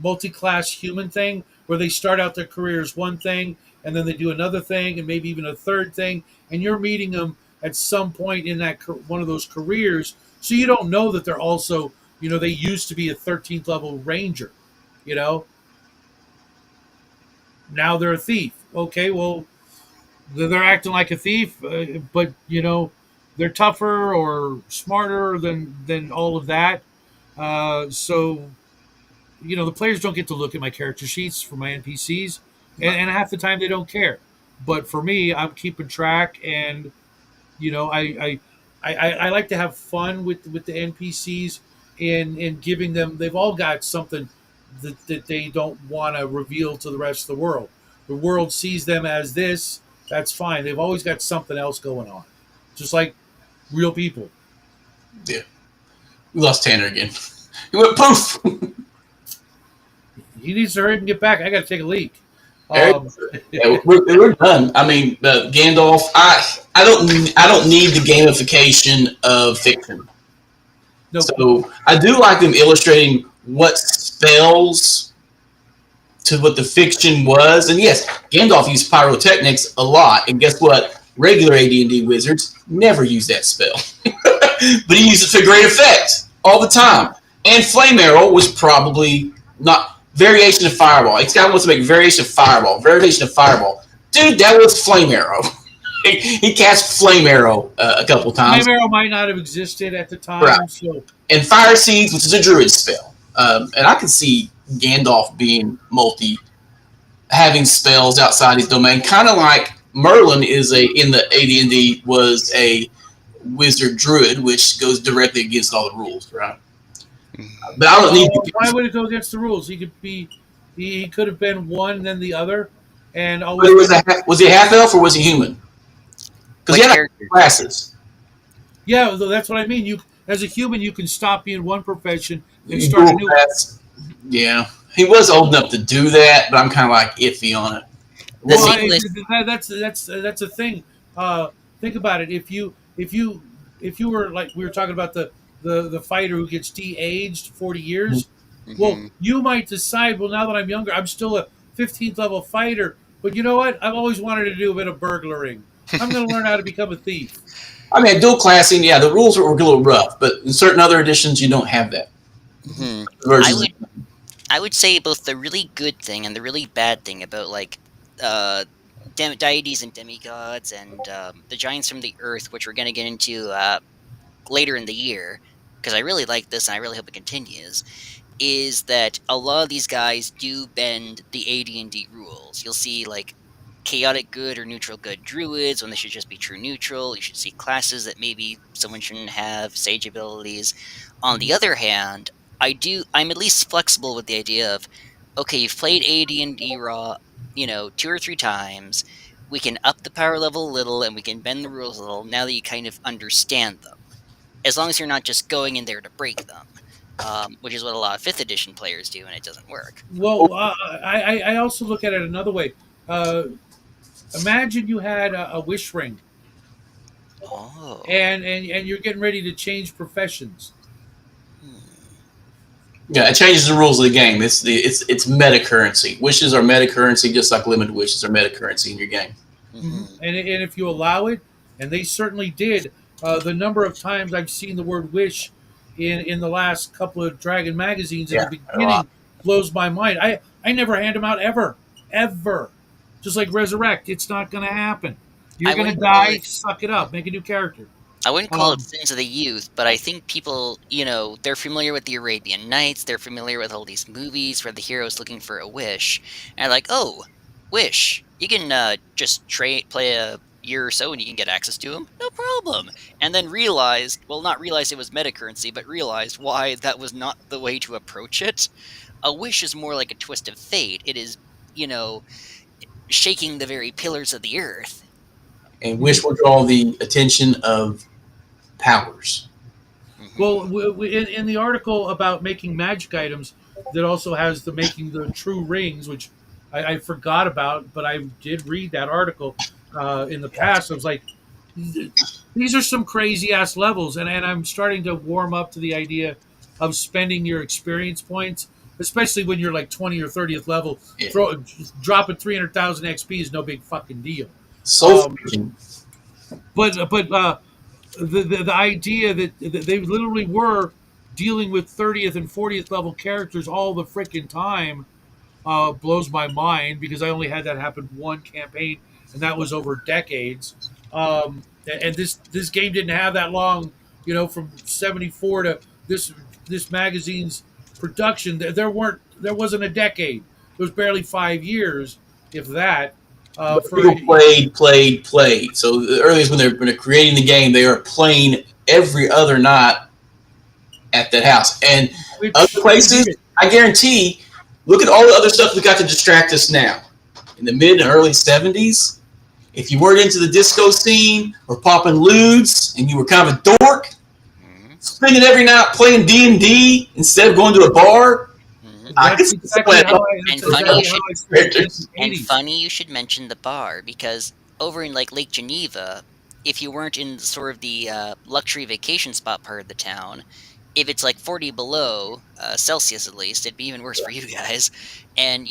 multi-class human thing where they start out their career as one thing and then they do another thing and maybe even a third thing, and you're meeting them at some point in that one of those careers, so you don't know that they're also, they used to be a 13th level ranger, you know now they're a thief. Okay, well, they're acting like a thief, but they're tougher or smarter than all of that. So the players don't get to look at my character sheets for my NPCs, and half the time they don't care. But for me, I'm keeping track, and you know, I like to have fun with the NPCs and giving them. They've all got something that they don't want to reveal to the rest of the world. The world sees them as this. That's fine. They've always got something else going on, just like real people. Yeah, we lost Tanner again. He went poof. He needs to hurry up and get back. I got to take a leak. Yeah, Um, we're done. I mean, Gandalf. I don't need the gamification of fiction. no, So I do like them illustrating what spells to what the fiction was. And yes, Gandalf used pyrotechnics a lot. And guess what? Regular AD&D wizards never use that spell, but he used it for great effect all the time. And flame arrow was probably not variation of fireball. This guy wants to make variation of fireball. Variation of fireball, dude. That was flame arrow. He cast flame arrow a couple times. Flame Arrow might not have existed at the Right. time, so And fire seeds, which is a druid spell. And I can see Gandalf being having spells outside his domain, kind of like Merlin is in the AD&D was a wizard druid, which goes directly against all the rules, right? But I don't need. why would it go against the rules? He could have been one and then the other, and But always. was he half elf or was he human? Because What he had character? classes. Yeah, that's what I mean. You, as a human, you can stop being one profession and You start a dual new one. class. Yeah, he was old enough to do that, but I'm kind of like iffy on it. The Well, same with that's a thing. Think about it. If you were like we were talking about the fighter who gets de-aged 40 years. Well, mhm. you might decide. Well, now that I'm younger, I'm still a 15th level fighter. But you know what? I've always wanted to do a bit of burglaring. I'm going to learn how to become a thief. I mean, dual classing, yeah, the rules were a little rough, but in certain other editions, you don't have that. Mhm. I Versions. would I would say both the really good thing and the really bad thing about like uh deities and demigods and the giants from the earth, which we're going to get into later in the year, because I really like this and I really hope it continues, is that a lot of these guys do bend the AD&D rules. You'll see like chaotic good or neutral good druids when they should just be true neutral. You should see classes that maybe someone shouldn't have, sage abilities. On the other hand, I'm at least flexible with the idea of, okay, you've played AD&D raw, 2 or 3 times. We can up the power level a little and we can bend the rules a little now that you kind of understand them, as long as you're not just going in there to break them, which is what a lot of fifth edition players do, and it doesn't work. Well, I also look at it another way. Uh, Imagine you had a wish ring, Oh, and you're getting ready to change professions. hmm. Yeah, it changes the rules of the game. It's meta currency. Wishes are meta currency, just like limited wishes are meta currency in your game. Hmm. And if you allow it, and they certainly did, the number of times I've seen the word wish in the last couple of Dragon magazines in the Yeah, a lot. beginning blows my mind. I never hand them out ever. Just like resurrect, it's not going to happen. You're I going to wouldn't call die. it. Suck it up. Make a new character. I wouldn't call it Um, sins of the youth, but I think people, they're familiar with the Arabian Nights. They're familiar with all these movies where the hero's looking for a wish, and they're like, "Oh, wish! You can just play a year or so, and you can get access to him, no problem." And then realized, well, not realized it was meta currency, but realized why that was not the way to approach it. A wish is more like a twist of fate. It is, you know, shaking the very pillars of the earth. And wish will draw the attention of powers. well, Hmm. in the article about making magic items, that also has the making the true rings, which I forgot about, but I did read that article in the past. I was like, these are some crazy ass levels, and I'm starting to warm up to the idea of spending your experience points, especially when you're like 20 or 30th level. Yeah. Dropping 300,000 XP is no big fucking deal. Soul Um, Fortune. but the idea that they literally were dealing with 30th and 40th level characters all the freaking time blows my mind, because I only had that happen one campaign, and that was over decades. And this game didn't have that long, from '74 to this magazine's production. There wasn't a decade. It was barely 5 years, if that. But For people played. So the earliest when they're creating the game, they are playing every other night at that house. And other which I places, get it. I guarantee, look at all the other stuff we got to distract us now. In the mid and early 70s, if you weren't into the disco scene or popping ludes and you were kind of a dork, Hmm. spending every night playing D&D instead of going to a bar, Hmm. I could That's see some of exactly how that. I. And That's funny you exactly how should I spent it in Characters. the and '80s. funny you should mention the bar, because over in like Lake Geneva, if you weren't in sort of the luxury vacation spot part of the town, if it's like 40 below Celsius at least, it'd be even worse for you guys. And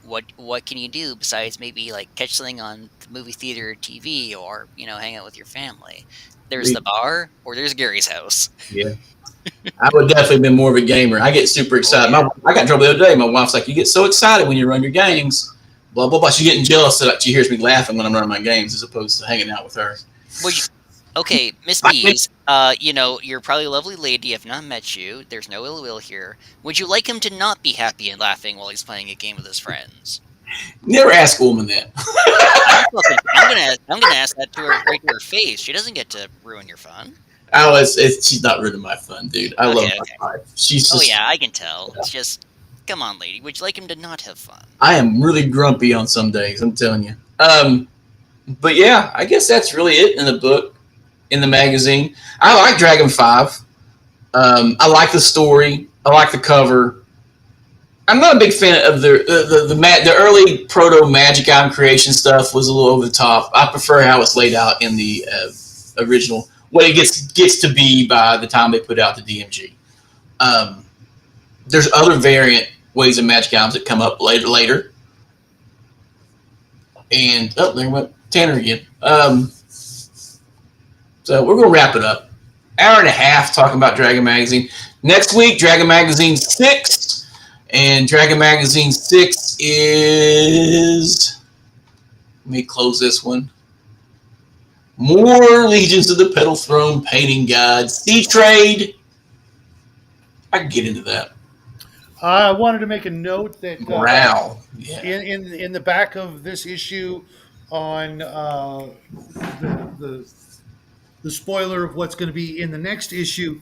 what can you do besides maybe like catch something on the movie theater or TV, or hang out with your family? There's the bar, or there's Gary's house. Yeah. I would definitely been more of a gamer. I get super Oh excited. yeah. I got in trouble the other day. My wife's like, "You get so excited when you run your games." Blah blah blah. She's getting jealous that she hears me laughing when I'm running my games, as opposed to hanging out with her. Well, okay, Miss I think Bees, you're probably a lovely lady. I've not met you. There's no ill will here. Would you like him to not be happy and laughing while he's playing a game with his friends? never ask a woman that. I'm gonna ask that to her right to her face. She doesn't get to ruin your fun. She's not ruining my fun, dude. I love Okay, okay. my wife. She's Oh just. yeah, I can tell. It's just, come on, lady. Would you like him to not have fun? I am really grumpy on some days. I'm telling you. But yeah, I guess that's really it in the book, in the magazine. I like Dragon 5. I like the story. I like the cover. I'm not a big fan of the early proto magic item creation stuff. Was a little over the top. I prefer how it's laid out in the original. What it gets to be by the time they put out the DMG. Um, there's other variant ways of magic items that come up later. And there went Tanner again. So we're gonna wrap it up. Hour and a half talking about Dragon Magazine. Next week, Dragon Magazine 6. And Dragon Magazine 6 is. Let me close this one. More Legions of the Petal Throne painting guide. Sea Trade. I can get into that. I wanted to make a note that Morale. Yeah. in the back of this issue, on the the spoiler of what's going to be in the next issue,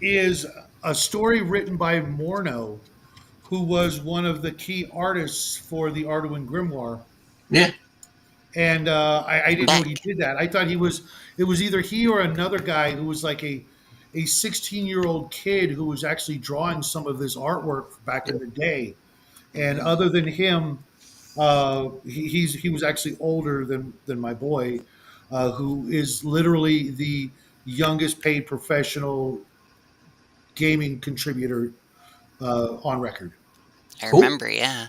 is a story written by Morneau, who was one of the key artists for the Arduin Grimoire. Yeah. And I I'm didn't know he back. did that. I thought it was either he or another guy who was like a 16-year-old kid who was actually drawing some of this artwork back in the day. And Mhm. other than him, he was actually older than my boy, who is literally the youngest paid professional gaming contributor on record. I Cool. remember, yeah.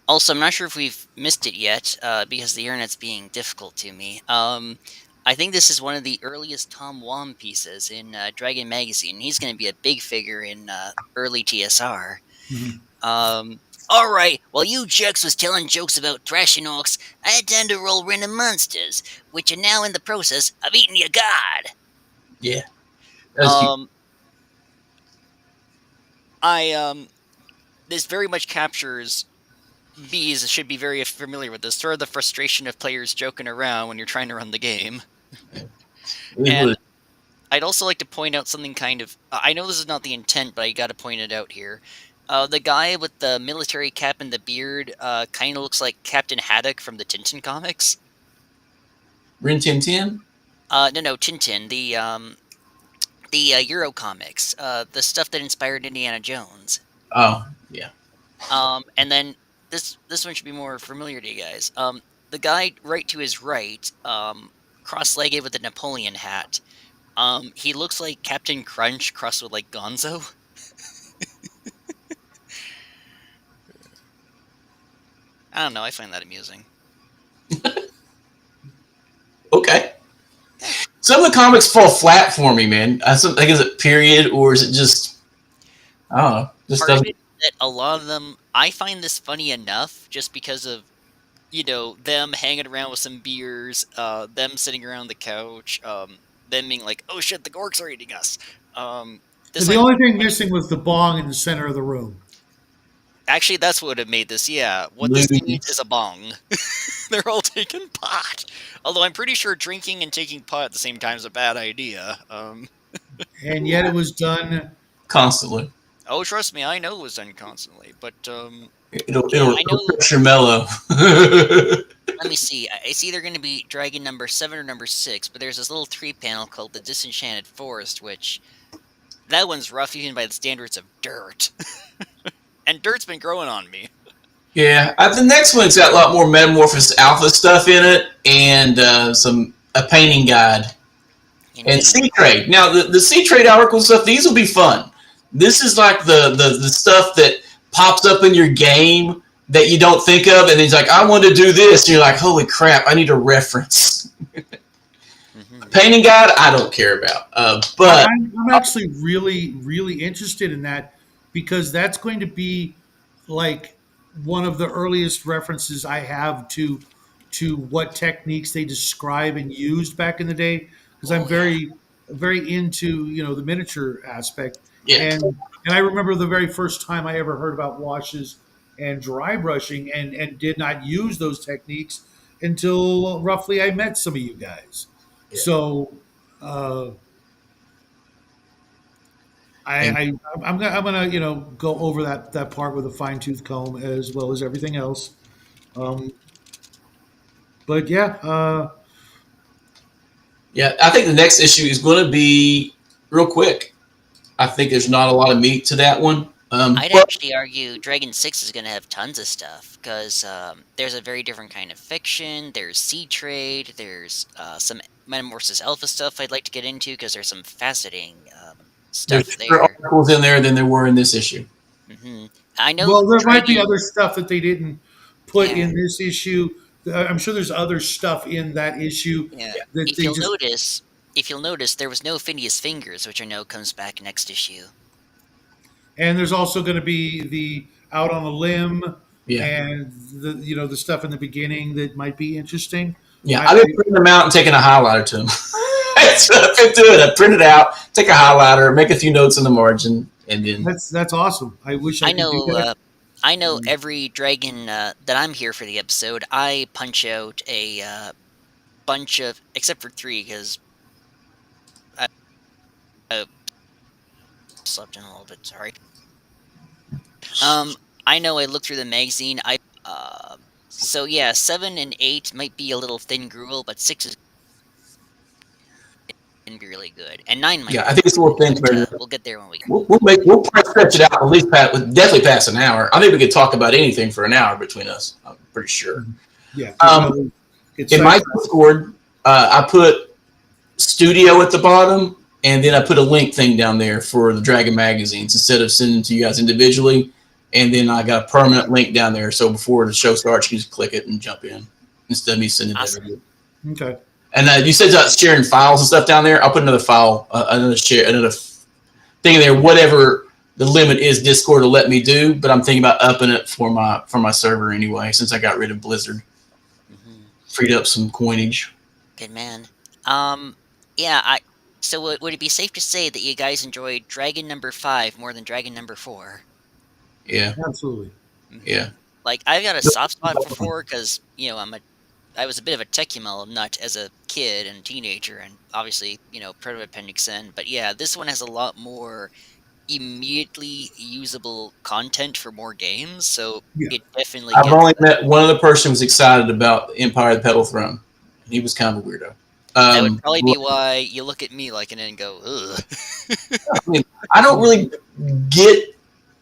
Also, I'm not sure if we've missed it yet, because the internet's being difficult to me. I think this is one of the earliest Tom Wam pieces in Dragon Magazine. He's going to be a big figure in early TSR. Mhm. Um, all right, while you jerks was telling jokes about thrashing orcs, I had time to roll random monsters, which are now in the process of eating your god. Yeah. That's cute. Um, I this very much captures bees should be very familiar with this. Sort of the frustration of players joking around when you're trying to run the game. It is what And it I'd also like to point out something kind of. I know this is not the intent, but I got to point it out here. The guy with the military cap and the beard kind of looks like Captain Haddock from the Tintin comics. Rin Tin Tin? No, Tintin, the Euro comics, the stuff that inspired Indiana Jones. Oh, yeah. And then this one should be more familiar to you guys. The guy right to his right, cross-legged with a Napoleon hat. He looks like Captain Crunch crossed with like Gonzo. I don't know. I find that amusing. Okay. Yeah. Some of the comics fall flat for me, man. Like, is it period or is it just, I don't know, just Part of doesn't. it is that a lot of them, I find this funny enough just because of them hanging around with some beers, them sitting around the couch, them being like, "Oh shit, the Gorks are eating us." This The I only thing missing was the bong in the center of the room. actually that's what would have made this. Yeah, what this Lose. needs is a bong. They're all taking pot. Although I'm pretty sure drinking and taking pot at the same time is a bad idea. And yet it was done. Constantly. Oh, trust me, I know it was done constantly. But It'll yeah, it'll, I it'll know. crush your mellow. Let me see. It's either going to be Dragon number 7 or number 6, but there's this little 3 panel called the Disenchanted Forest, which that one's rough even by the standards of dirt. And dirt's been growing on me. Yeah, the next one's got a lot more Metamorphosis Alpha stuff in it, and a painting guide and Indeed. Sea Trade. Now the Sea Trade Oracle stuff, these will be fun. This is like the stuff that pops up in your game that you don't think of, and it's like, I want to do this, and you're like, holy crap, I need a reference. Painting guide, I don't care about, but I'm actually really, really interested in that because that's going to be like one of the earliest references I have to what techniques they describe and used back in the day. Because I'm Oh, yeah. very into the miniature aspect, yeah, and I remember the very first time I ever heard about washes and dry brushing and did not use those techniques until roughly I met some of you guys. yeah. So. Uh, And I'm gonna go over that part with a fine tooth comb as well as everything else. Um, but yeah, yeah, I think the next issue is going to be real quick. I think there's not a lot of meat to that one. I'd But actually argue Dragon 6 is going to have tons of stuff, because there's a very different kind of fiction, there's sea trade, there's some Metamorphosis Alpha stuff I'd like to get into, because there's some fascinating there's stuff fewer there. articles in there than there were in this issue. I know well, there might be Dragon, other stuff that they didn't put yeah, in this issue. I'm sure there's other stuff in that issue yeah. that If they you'll just notice, if you'll notice, there was no Phineas Fingers, which I know comes back next issue. and there's also going to be the out on a limb Yeah, and the stuff in the beginning that might be interesting. yeah. I, I've been printing them out and taking a highlighter to them. That's what I've been doing. I print it out, take a highlighter, make a few notes in the margin, and then that's awesome. I wish I I could do know, that. I know every dragon that I'm here for the episode, I punch out a bunch of, except for 3, because I slept in a little bit. Sorry. I know I looked through the magazine. So yeah, 7 and 8 might be a little thin gruel, but 6 is gonna be really good, and 9 might yeah, be I think it's a little thin. but we'll get there when we. We'll probably stretch it out at least definitely past an hour. I think we could talk about anything for an hour between us. I'm pretty sure. Yeah. It's In my Discord, I put studio at the bottom, and then I put a link thing down there for the Dragon magazines instead of sending to you guys individually. And then I got a permanent link down there, so before the show starts, you just click it and jump in instead of me sending it Awesome. everybody. okay. And you said about sharing files and stuff down there. I'll put another file, another thing in there, whatever the limit is. Discord will let me do, but I'm thinking about upping it for my server anyway, since I got rid of Blizzard, freed up some coinage. Good man. Yeah. So would it be safe to say that you guys enjoyed Dragon number 5 more than Dragon number 4? Yeah, Absolutely. yeah. Like, I've got a soft spot for 4 because I was a bit of a Techumel nut as a kid and teenager, and obviously Proto Appendix N. But yeah, this one has a lot more immediately usable content for more games, so Yeah. it definitely I've gets only met one other person who was excited about Empire of the Petal Throne, and he was kind of a weirdo. that would probably be why you look at me like it and go, ugh. I mean, I don't really get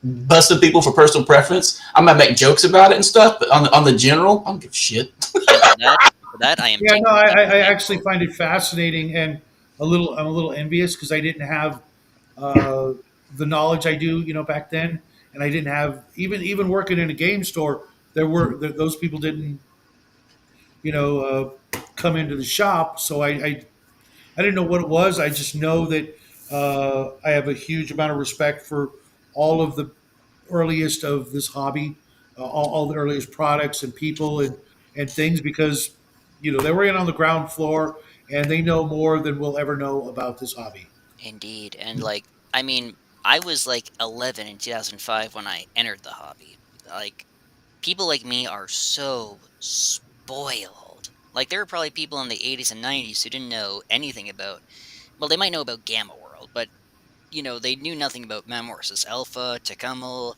busting people for personal preference. I might make jokes about it and stuff, but on the general, I don't give a shit. And for that, I am Yeah, Team no, I Team actually find it fascinating and I'm a little envious because I didn't have uh, the knowledge I do, back then, and I didn't have even working in a game store. Those people didn't, come into the shop, so I didn't know what it was. I just know that I have a huge amount of respect for all of the earliest of this hobby, all the earliest products and people and things because they were in on the ground floor and they know more than we'll ever know about this hobby. Indeed, and, like, I mean, I was, like, 11 in 2005 when I entered the hobby. Like, people like me are so spoiled. Like, there were probably people in the 80s and 90s who didn't know anything about well, they might know about Gamma World, but, they knew nothing about Mamorphous Alpha, Tecumseh,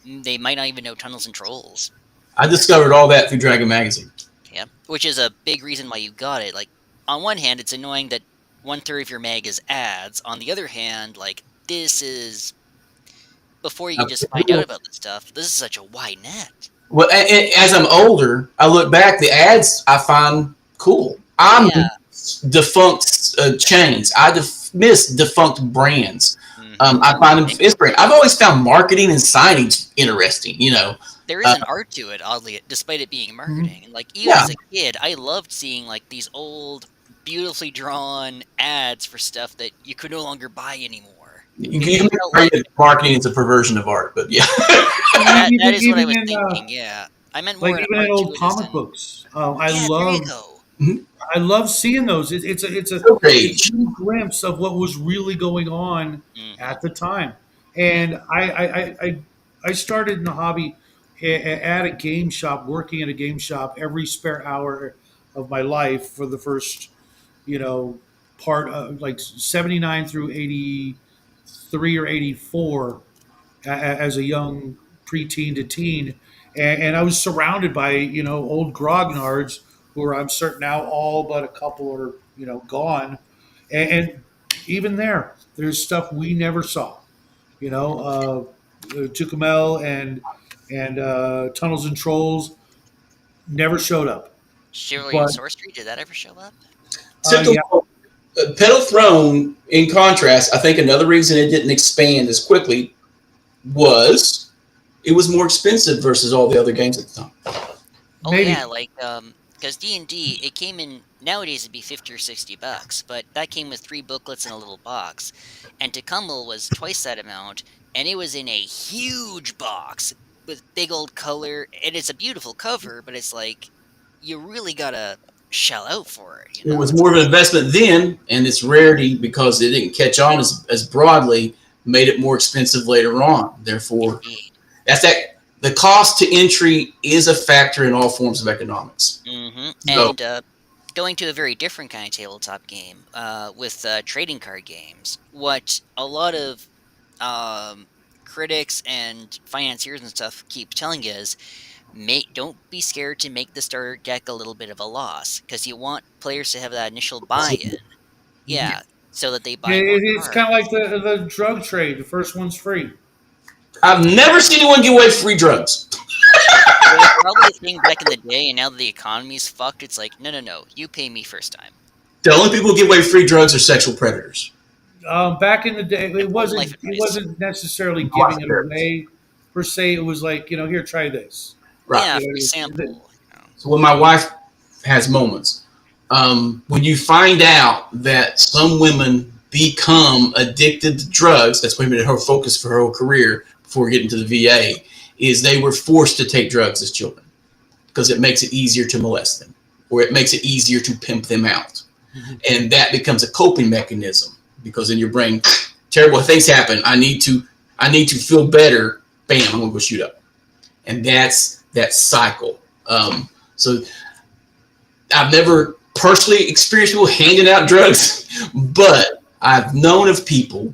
they might not even know Tunnels and Trolls. I discovered all that through Dragon Magazine. Yeah, which is a big reason why you got it. Like, on one hand, it's annoying that one third of your mag is ads. On the other hand, like, this is before you can just find out about this stuff. This is such a wide net. Well, as I'm older, I look back. The ads I find cool. I'm Yeah. defunct chains. I miss defunct brands. I find them And inspiring. I've always found marketing and signage interesting. there is an art to it, oddly, despite it being marketing. And like, even Yeah, as a kid, I loved seeing like these old, beautifully drawn ads for stuff that you could no longer buy anymore. you It can felt like argue that marketing is a perversion of art, but yeah. that is what I Even was in thinking. Yeah, I meant like more an even in art to old it as comic in books, yeah, there you go. I love seeing those. So It's rage. a little glimpse of what was really going on Mhm. at the time. Yeah. And I started in the hobby at a game shop, working at a game shop every spare hour of my life for the first, you know, part of like 79 through 83 or 84 as a young preteen to teen, and I was surrounded by old grognards who are I'm certain now all but a couple are gone, and even there's stuff we never saw. Tucumel and Tunnels and Trolls never showed up, Chivalry and but Sorcery, did that ever show up? yeah, Typical Petal Throne, in contrast, I think another reason it didn't expand as quickly was it was more expensive versus all the other games at the time. Oh yeah, maybe. like because D&D it came in nowadays it'd be 50 or $60, but that came with 3 booklets in a little box. And Tecumseh was twice that amount, and it was in a huge box with big old color. And it's a beautiful cover, but it's like you really gotta shell out for it, you It know? was It's more of an investment then, and its rarity because it didn't catch on as broadly made it more expensive later on. Therefore, indeed. that's that. The cost to entry is a factor in all forms of economics. So And going to a very different kind of tabletop game with trading card games. What a lot of um, critics and financiers and stuff keep telling you is don't be scared to make the starter deck a little bit of a loss because you want players to have that initial buy-in. Yeah, so that they buy more It's kind of cards. like the drug trade. The first one's free. I've never seen anyone give away free drugs. It was probably a thing back in the day, and now that the economy's fucked, it's like, no, no, no, you pay me first time. The only people who give away free drugs are sexual predators. Back in the day, Important life it advice. wasn't necessarily Watch giving it theirs. away per se. It was like here, try this. Right. Yeah, free You sample. You know. So when my wife has moments, when you find out that some women become addicted to drugs, that's been her focus for her whole career before getting to the VA, is they were forced to take drugs as children because it makes it easier to molest them or it makes it easier to pimp them out. know. And that becomes a coping mechanism because in your brain, terrible things happen. I need to feel better. Bam, I'm gonna go shoot up. And that's that cycle. So I've never personally experienced people handing out drugs, but I've known of people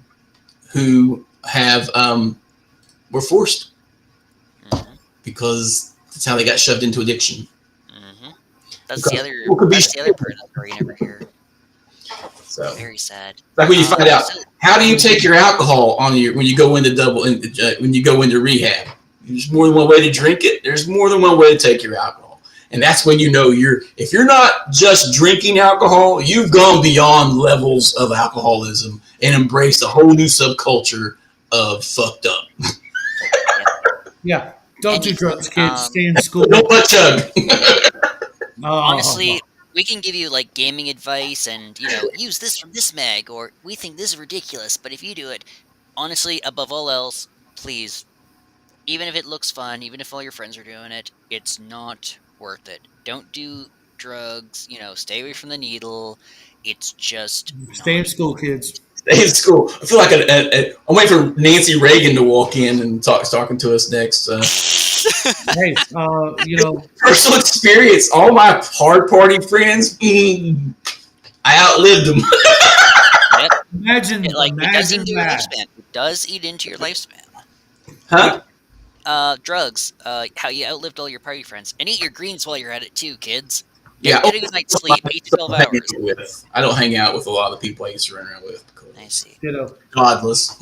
who have were forced Mhm, because that's how they got shoved into addiction. mhm. That's the Because other people could be that's the other part of the story you never hear. So Very sad. like when you find out So how do you take your alcohol on your when you go into when you go into rehab. There's more than one way to drink it. There's more than one way to take your alcohol, and that's when you know if you're not just drinking alcohol, you've gone beyond levels of alcoholism and embraced a whole new subculture of fucked up. Yeah. Don't any do drugs, kids. Stay in school. Don't butt chug. honestly, we can give you like gaming advice and use this from this mag, or we think this is ridiculous, but if you do it, honestly, above all else, please, even if it looks fun, even if all your friends are doing it, it's not worth it. Don't do drugs, stay away from the needle. It's just Stay in not. school, kids. Stay in school. I feel like I'm waiting for Nancy Reagan to walk in and talking to us next. Hey, Personal experience. All my hard party friends, I outlived them. Yep. imagine, It does eat imagine into your that. lifespan. It does eat into your lifespan. Huh? Drugs. How you outlived all your party friends, and eat your greens while you're at it too, kids. Yeah. Get a good night's sleep. 8 to 12 hours. I don't hang out with a lot of the people I used to run around with. I see. Godless.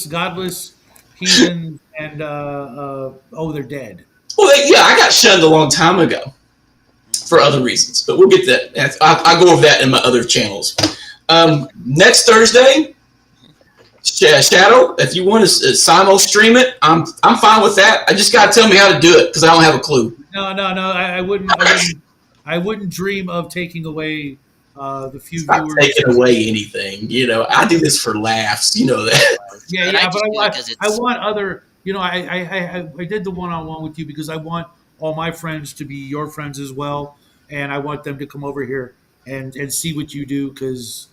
Godless heathens, and they're dead. Well, I got shunned a long time ago for other reasons, but we'll get that. I'll go over that in my other channels. Next Thursday, Shadow, if you want to simul stream it, I'm fine with that. I just got to tell me how to do it because I don't have a clue. No. I wouldn't dream of taking away the few It's not viewers. taking away anything. I do this for laughs. You know that. Yeah, but I want other. I did the one-on-one with you because I want all my friends to be your friends as well, and I want them to come over here and see what you do because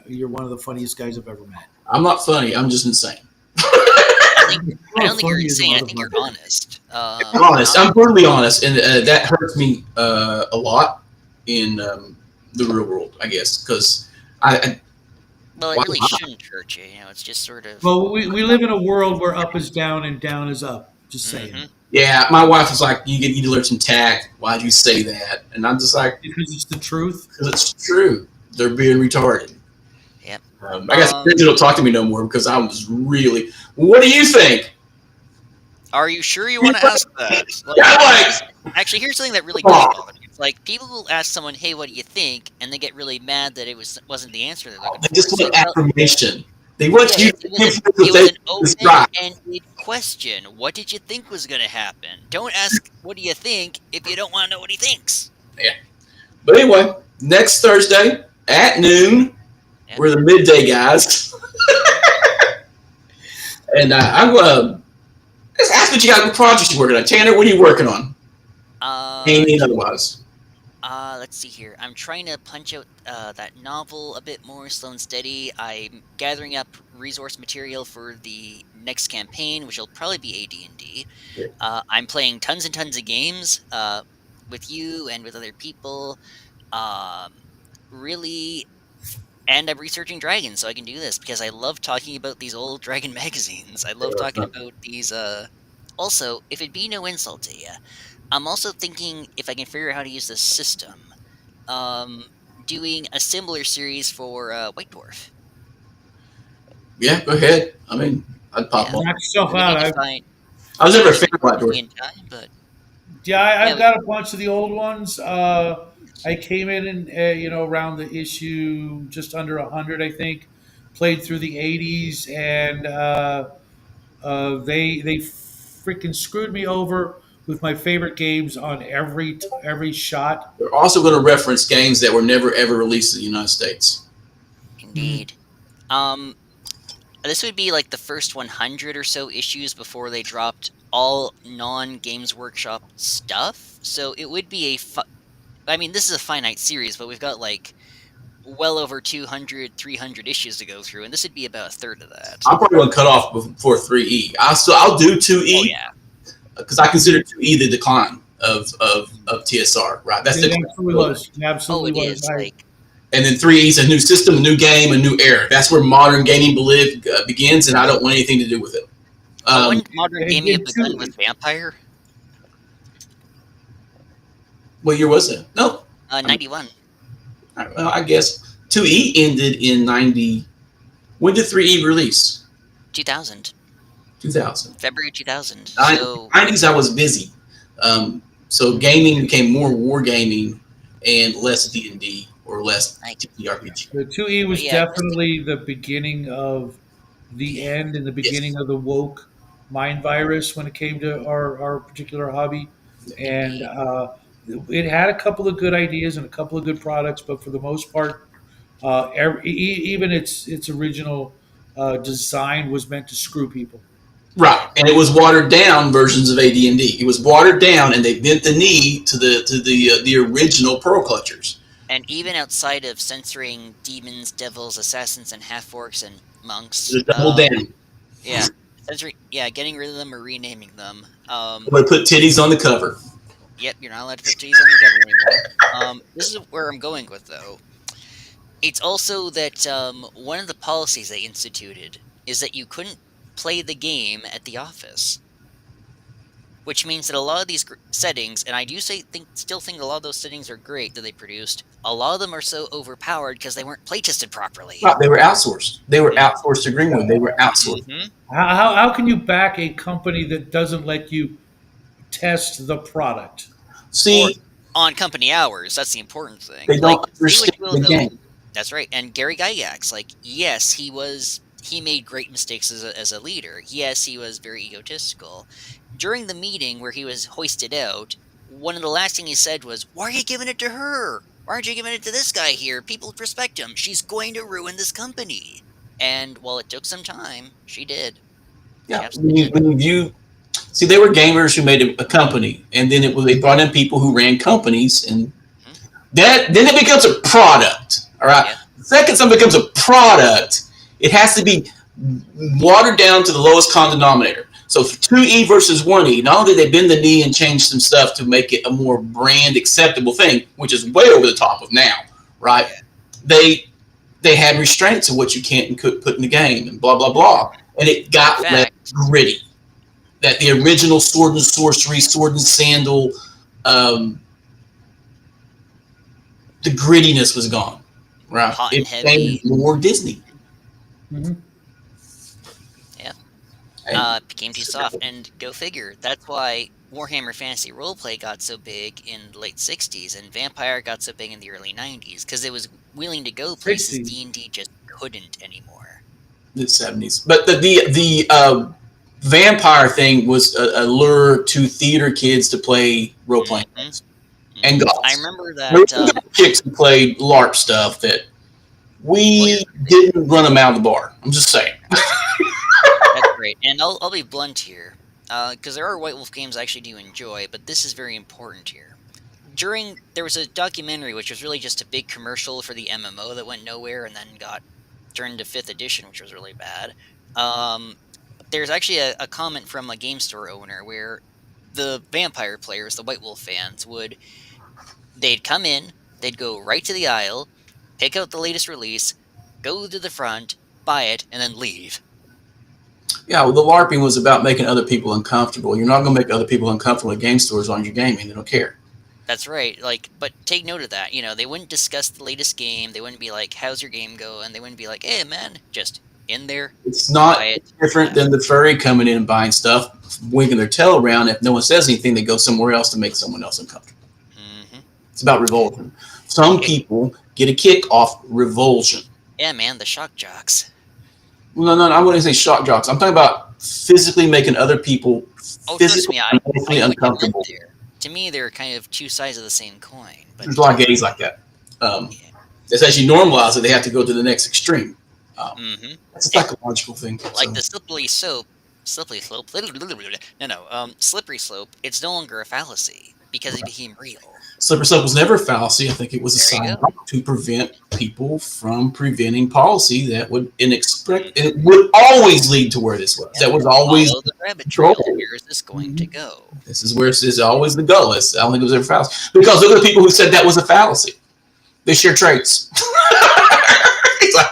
you're one of the funniest guys I've ever met. I'm not funny. I'm just insane. I don't think you're insane. I think you're honest. I'm honest. I'm brutally honest, and that hurts me a lot in the real world, I guess, because well, it really shouldn't hurt you. It's just sort of. Well, we live in a world where up is down and down is up. Just saying. Mm-hmm. Yeah, my wife was like, "You need to learn some tact. Why'd you say that?" And I'm just like, "Because it's the truth. Because it's true. They're being retarded." Yep. I guess Bridget don't talk to me no more because I was really. What do you think? Are you sure you want to ask that? Actually, here's something that really does bother me. It's like people will ask someone, "Hey, what do you think?" and they get really mad that it wasn't the answer they're looking for. They just want affirmation. They want you to give it was an open-ended question. What did you think was going to happen? Don't ask, "What do you think?" if you don't want to know what he thinks. Yeah. But anyway, next Thursday at noon, we're the midday guys, and I'm gonna. Let's ask what you got. What projects you working on, Tanner? What are you working on? Anything otherwise? Let's see here. I'm trying to punch out that novel a bit more slow and steady. I'm gathering up resource material for the next campaign, which will probably be AD&D. Yeah. I'm playing tons and tons of games with you and with other people. Really. And I'm researching dragons, so I can do this because I love talking about these old dragon magazines. I love talking about these. Also, if it be no insult to you, I'm also thinking if I can figure out how to use this system, doing a similar series for White Dwarf. Yeah, go ahead. I mean, I'd pop on. Knock yourself out. I was never a fan of White Dwarf. But I've got a bunch of the old ones. I came in and around the issue just under 100, I think. Played through the 80s, and they freaking screwed me over with my favorite games on every shot. They're also going to reference games that were never ever released in the United States. Indeed. This would be like the first 100 or so issues before they dropped all non-Games Workshop stuff. So it would be this is a finite series, but we've got like well over 200, 300 issues to go through, and this would be about a third of that. I'm probably going to cut off before 3E. I'll do 2E. Oh, yeah. Because I consider 2E the decline of TSR, right? That's the absolutely was. Absolutely was. And then 3E is a new system, a new game, a new era. That's where modern gaming begins, and I don't want anything to do with it. When modern gaming had begun with Vampire? What year was it? No. 91. Well, I guess 2E ended in 90. When did 3E release? 2000, 2000. February 2000. So 90s, I was busy. So gaming became more war gaming and less D&D or less like, TTRPG. The 2E but was yeah, just to, definitely the beginning of the end and the beginning Yes. of the woke mind virus when it came to our particular hobby. And indeed. it had a couple of good ideas and a couple of good products, but for the most part, even its original design was meant to screw people. Right, and it was watered down versions of AD&D. It was watered down, and they bent the knee to the original Pearl Clutchers. And even outside of censoring demons, devils, assassins, and half orcs and monks, The double down. yeah, censoring, yeah, getting rid of them or renaming them. I'm going to put titties on the cover. Yep, you're not allowed to put T's on the cover anymore. This is where I'm going with though. It's also that one of the policies they instituted is that you couldn't play the game at the office, which means that a lot of these settings, and I do still think a lot of those settings are great that they produced. A lot of them are so overpowered because they weren't playtested properly. Right, they were outsourced. They were outsourced to Greenwood. They were outsourced. Mm-hmm. How can you back a company that doesn't let you test the product? Or See, on company hours. That's the important thing. they Like, don't say what understand you will, the though. game. That's right. And Gary Gygax, like, yes, he made great mistakes as a leader. Yes, he was very egotistical. During the meeting where he was hoisted out, one of the last thing he said was, "Why are you giving it to her? Why aren't you giving it to this guy here? People respect him. She's going to ruin this company." And while it took some time, she did. She Yeah, absolutely did. when you view, see, they were gamers who made a company, and then they brought in people who ran companies, and Mhm. that then it becomes a product. All right. Yeah, The second something becomes a product, it has to be watered down to the lowest common denominator. So for 2E versus 1E, not only did they bend the knee and change some stuff to make it a more brand acceptable thing, which is way over the top of now, right? yeah. They they had restraints of what you can't and could put in the game and blah blah blah. And it In got less fact, gritty. That the original sword and sorcery, sword and sandal, um, the grittiness was gone. Right. hot and It became heavy. more Disney. Mhm. Yeah. And Became too soft. And go figure, that's why Warhammer Fantasy Roleplay got so big in the late 60s and Vampire got so big in the early 90s because it was willing to go places 60s. D&D just couldn't anymore. the 70s. But the vampire thing was a lure to theater kids to play role playing Hmm. games and I goths. remember There that. were chicks who played LARP stuff that Well, we here's the thing. didn't run them out of the bar. I'm just saying. That's great. And I'll be blunt here because there are White Wolf games I actually do enjoy, but this is very important here. There was a documentary which was really just a big commercial for the MMO that went nowhere and then got turned to 5th edition, which was really bad. There's actually a comment from a game store owner where the vampire players, the White Wolf fans, they'd come in, they'd go right to the aisle, pick out the latest release, go to the front, buy it, and then leave. Yeah, well, the LARPing was about making other people uncomfortable. You're not going to make other people uncomfortable at game stores on your gaming. They don't care. That's right. Like, but take note of that. They wouldn't discuss the latest game. They wouldn't be like, "How's your game going?" They wouldn't be like, "Hey, man," just in there, It's not buy it, different left. than the furry coming in and buying stuff, winking their tail around. If no one says anything, they go somewhere else to make someone else uncomfortable. Hmm. It's about revulsion. Some It, people get a kick off revulsion. yeah, man, the shock jocks. Well, no, I wouldn't say shock jocks. I'm talking about physically making other people Oh, trust physically me, and I emotionally know what you meant uncomfortable. there. To me, they're kind of two sides of the same coin. But There's a lot of gays like that. yeah. It's actually normalized that they have to go to the next extreme. Hmm. That's a psychological thing. Like So. the slippery slope. No, slippery slope. It's no longer a fallacy because it became real. Slippery slope was never a fallacy. I think it was a There you sign go. to prevent people from preventing policy that would Mhm. it would always lead to where this was. Yep. That was always Follow the rabbit control. trail. Where is this going to go? This is where it's always the gullus. I don't think it was ever a fallacy because there are people who said that was a fallacy. They share traits. It's like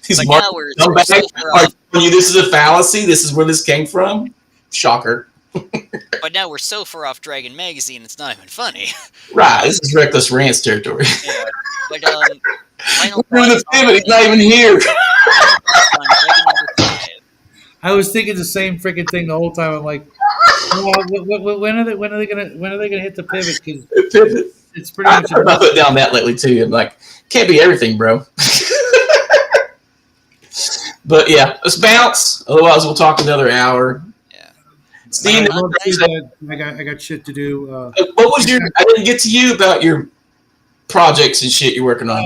these But Mark now we're scumbags so far are off. telling you this is a fallacy. This is where this came from. Shocker. But now we're so far off Dragon Magazine, it's not even funny. Right. This is reckless rants territory. Yeah. But final We're doing the thoughts pivot. He's on not even here. final thoughts on Dragon number 5. I was thinking the same freaking thing the whole time. I'm like, well, when are they gonna hit the pivot? Because Pivot. it's pretty I much thought about putting down that lately too. I'm like, can't be everything, bro. But yeah, let's bounce. Otherwise, we'll talk another hour. Yeah. Steve, Final I thoughts, love guys. that. I got shit to do. what was your? I didn't get to you about your projects and shit you're working on.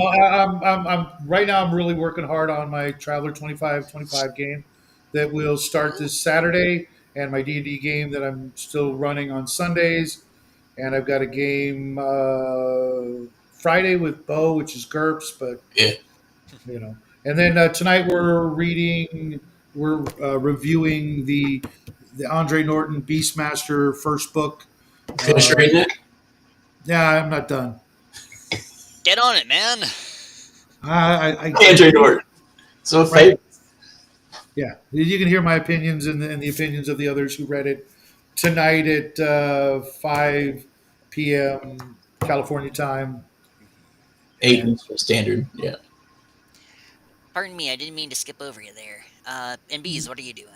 I'm right now. I'm really working hard on my Traveler 25 game that will start this Saturday, and my D&D game that I'm still running on Sundays. And I've got a game Friday with Bo, which is GURPS, but Yeah, you know. And then tonight we're reviewing the Andre Norton Beastmaster first book. finish Uh, reading it. yeah, I'm not done. Get on it, man. Andrew Norton. So Right. favorite. Yeah, you can hear my opinions and the opinions of the others who read it tonight at 5 p.m. California time. 8 And Eastern Standard. Yeah. Pardon me, I didn't mean to skip over you there. And Bees, what are you doing?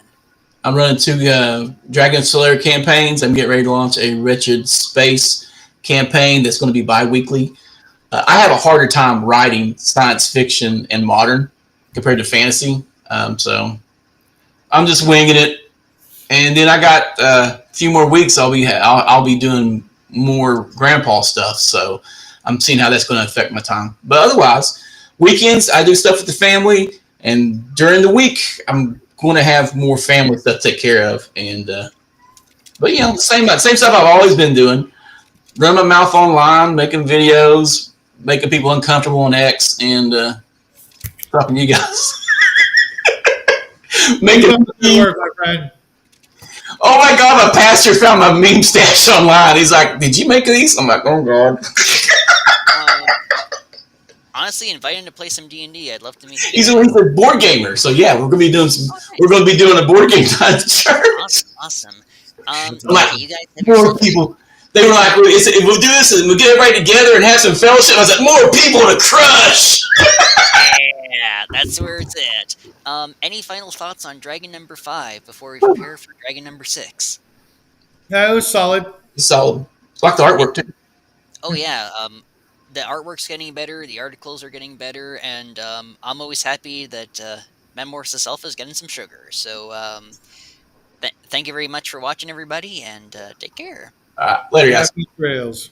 I'm running 2 Dragon Slayer campaigns. I'm getting ready to launch a Wretched Space campaign that's going to be bi-weekly. I have a harder time writing science fiction and modern compared to fantasy. So I'm just winging it. And then I got a few more weeks. I'll be doing more grandpa stuff. So I'm seeing how that's going to affect my time. But otherwise, weekends I do stuff with the family, and during the week I'm going to have more family stuff to take care of. And but you know, same stuff I've always been doing. Run my mouth online, making videos, making people uncomfortable on X, and talking to you guys. Making good work, my friend. Oh my god, my pastor found my meme stash online. He's like, "Did you make these?" I'm like, "Oh god." Honestly, invite him to play some D&D. I'd love to meet you. He's a board gamer, so yeah, we're gonna be doing some. We're gonna be doing a board game time at church. Awesome. Like, You guys have more yourself. people. They were like, "We'll do this, and we'll get everybody together and have some fellowship." I was like, "More people to crush." Yeah, that's where it's at. Any final thoughts on Dragon number 5 before we prepare for Dragon number 6? Yeah, it was solid. Solid. It's like the artwork too. Oh yeah, the artwork's getting better, the articles are getting better, and I'm always happy that Memoirs Alpha is getting some sugar. So thank you very much for watching, everybody, and take care. Later, guys. Happy trails.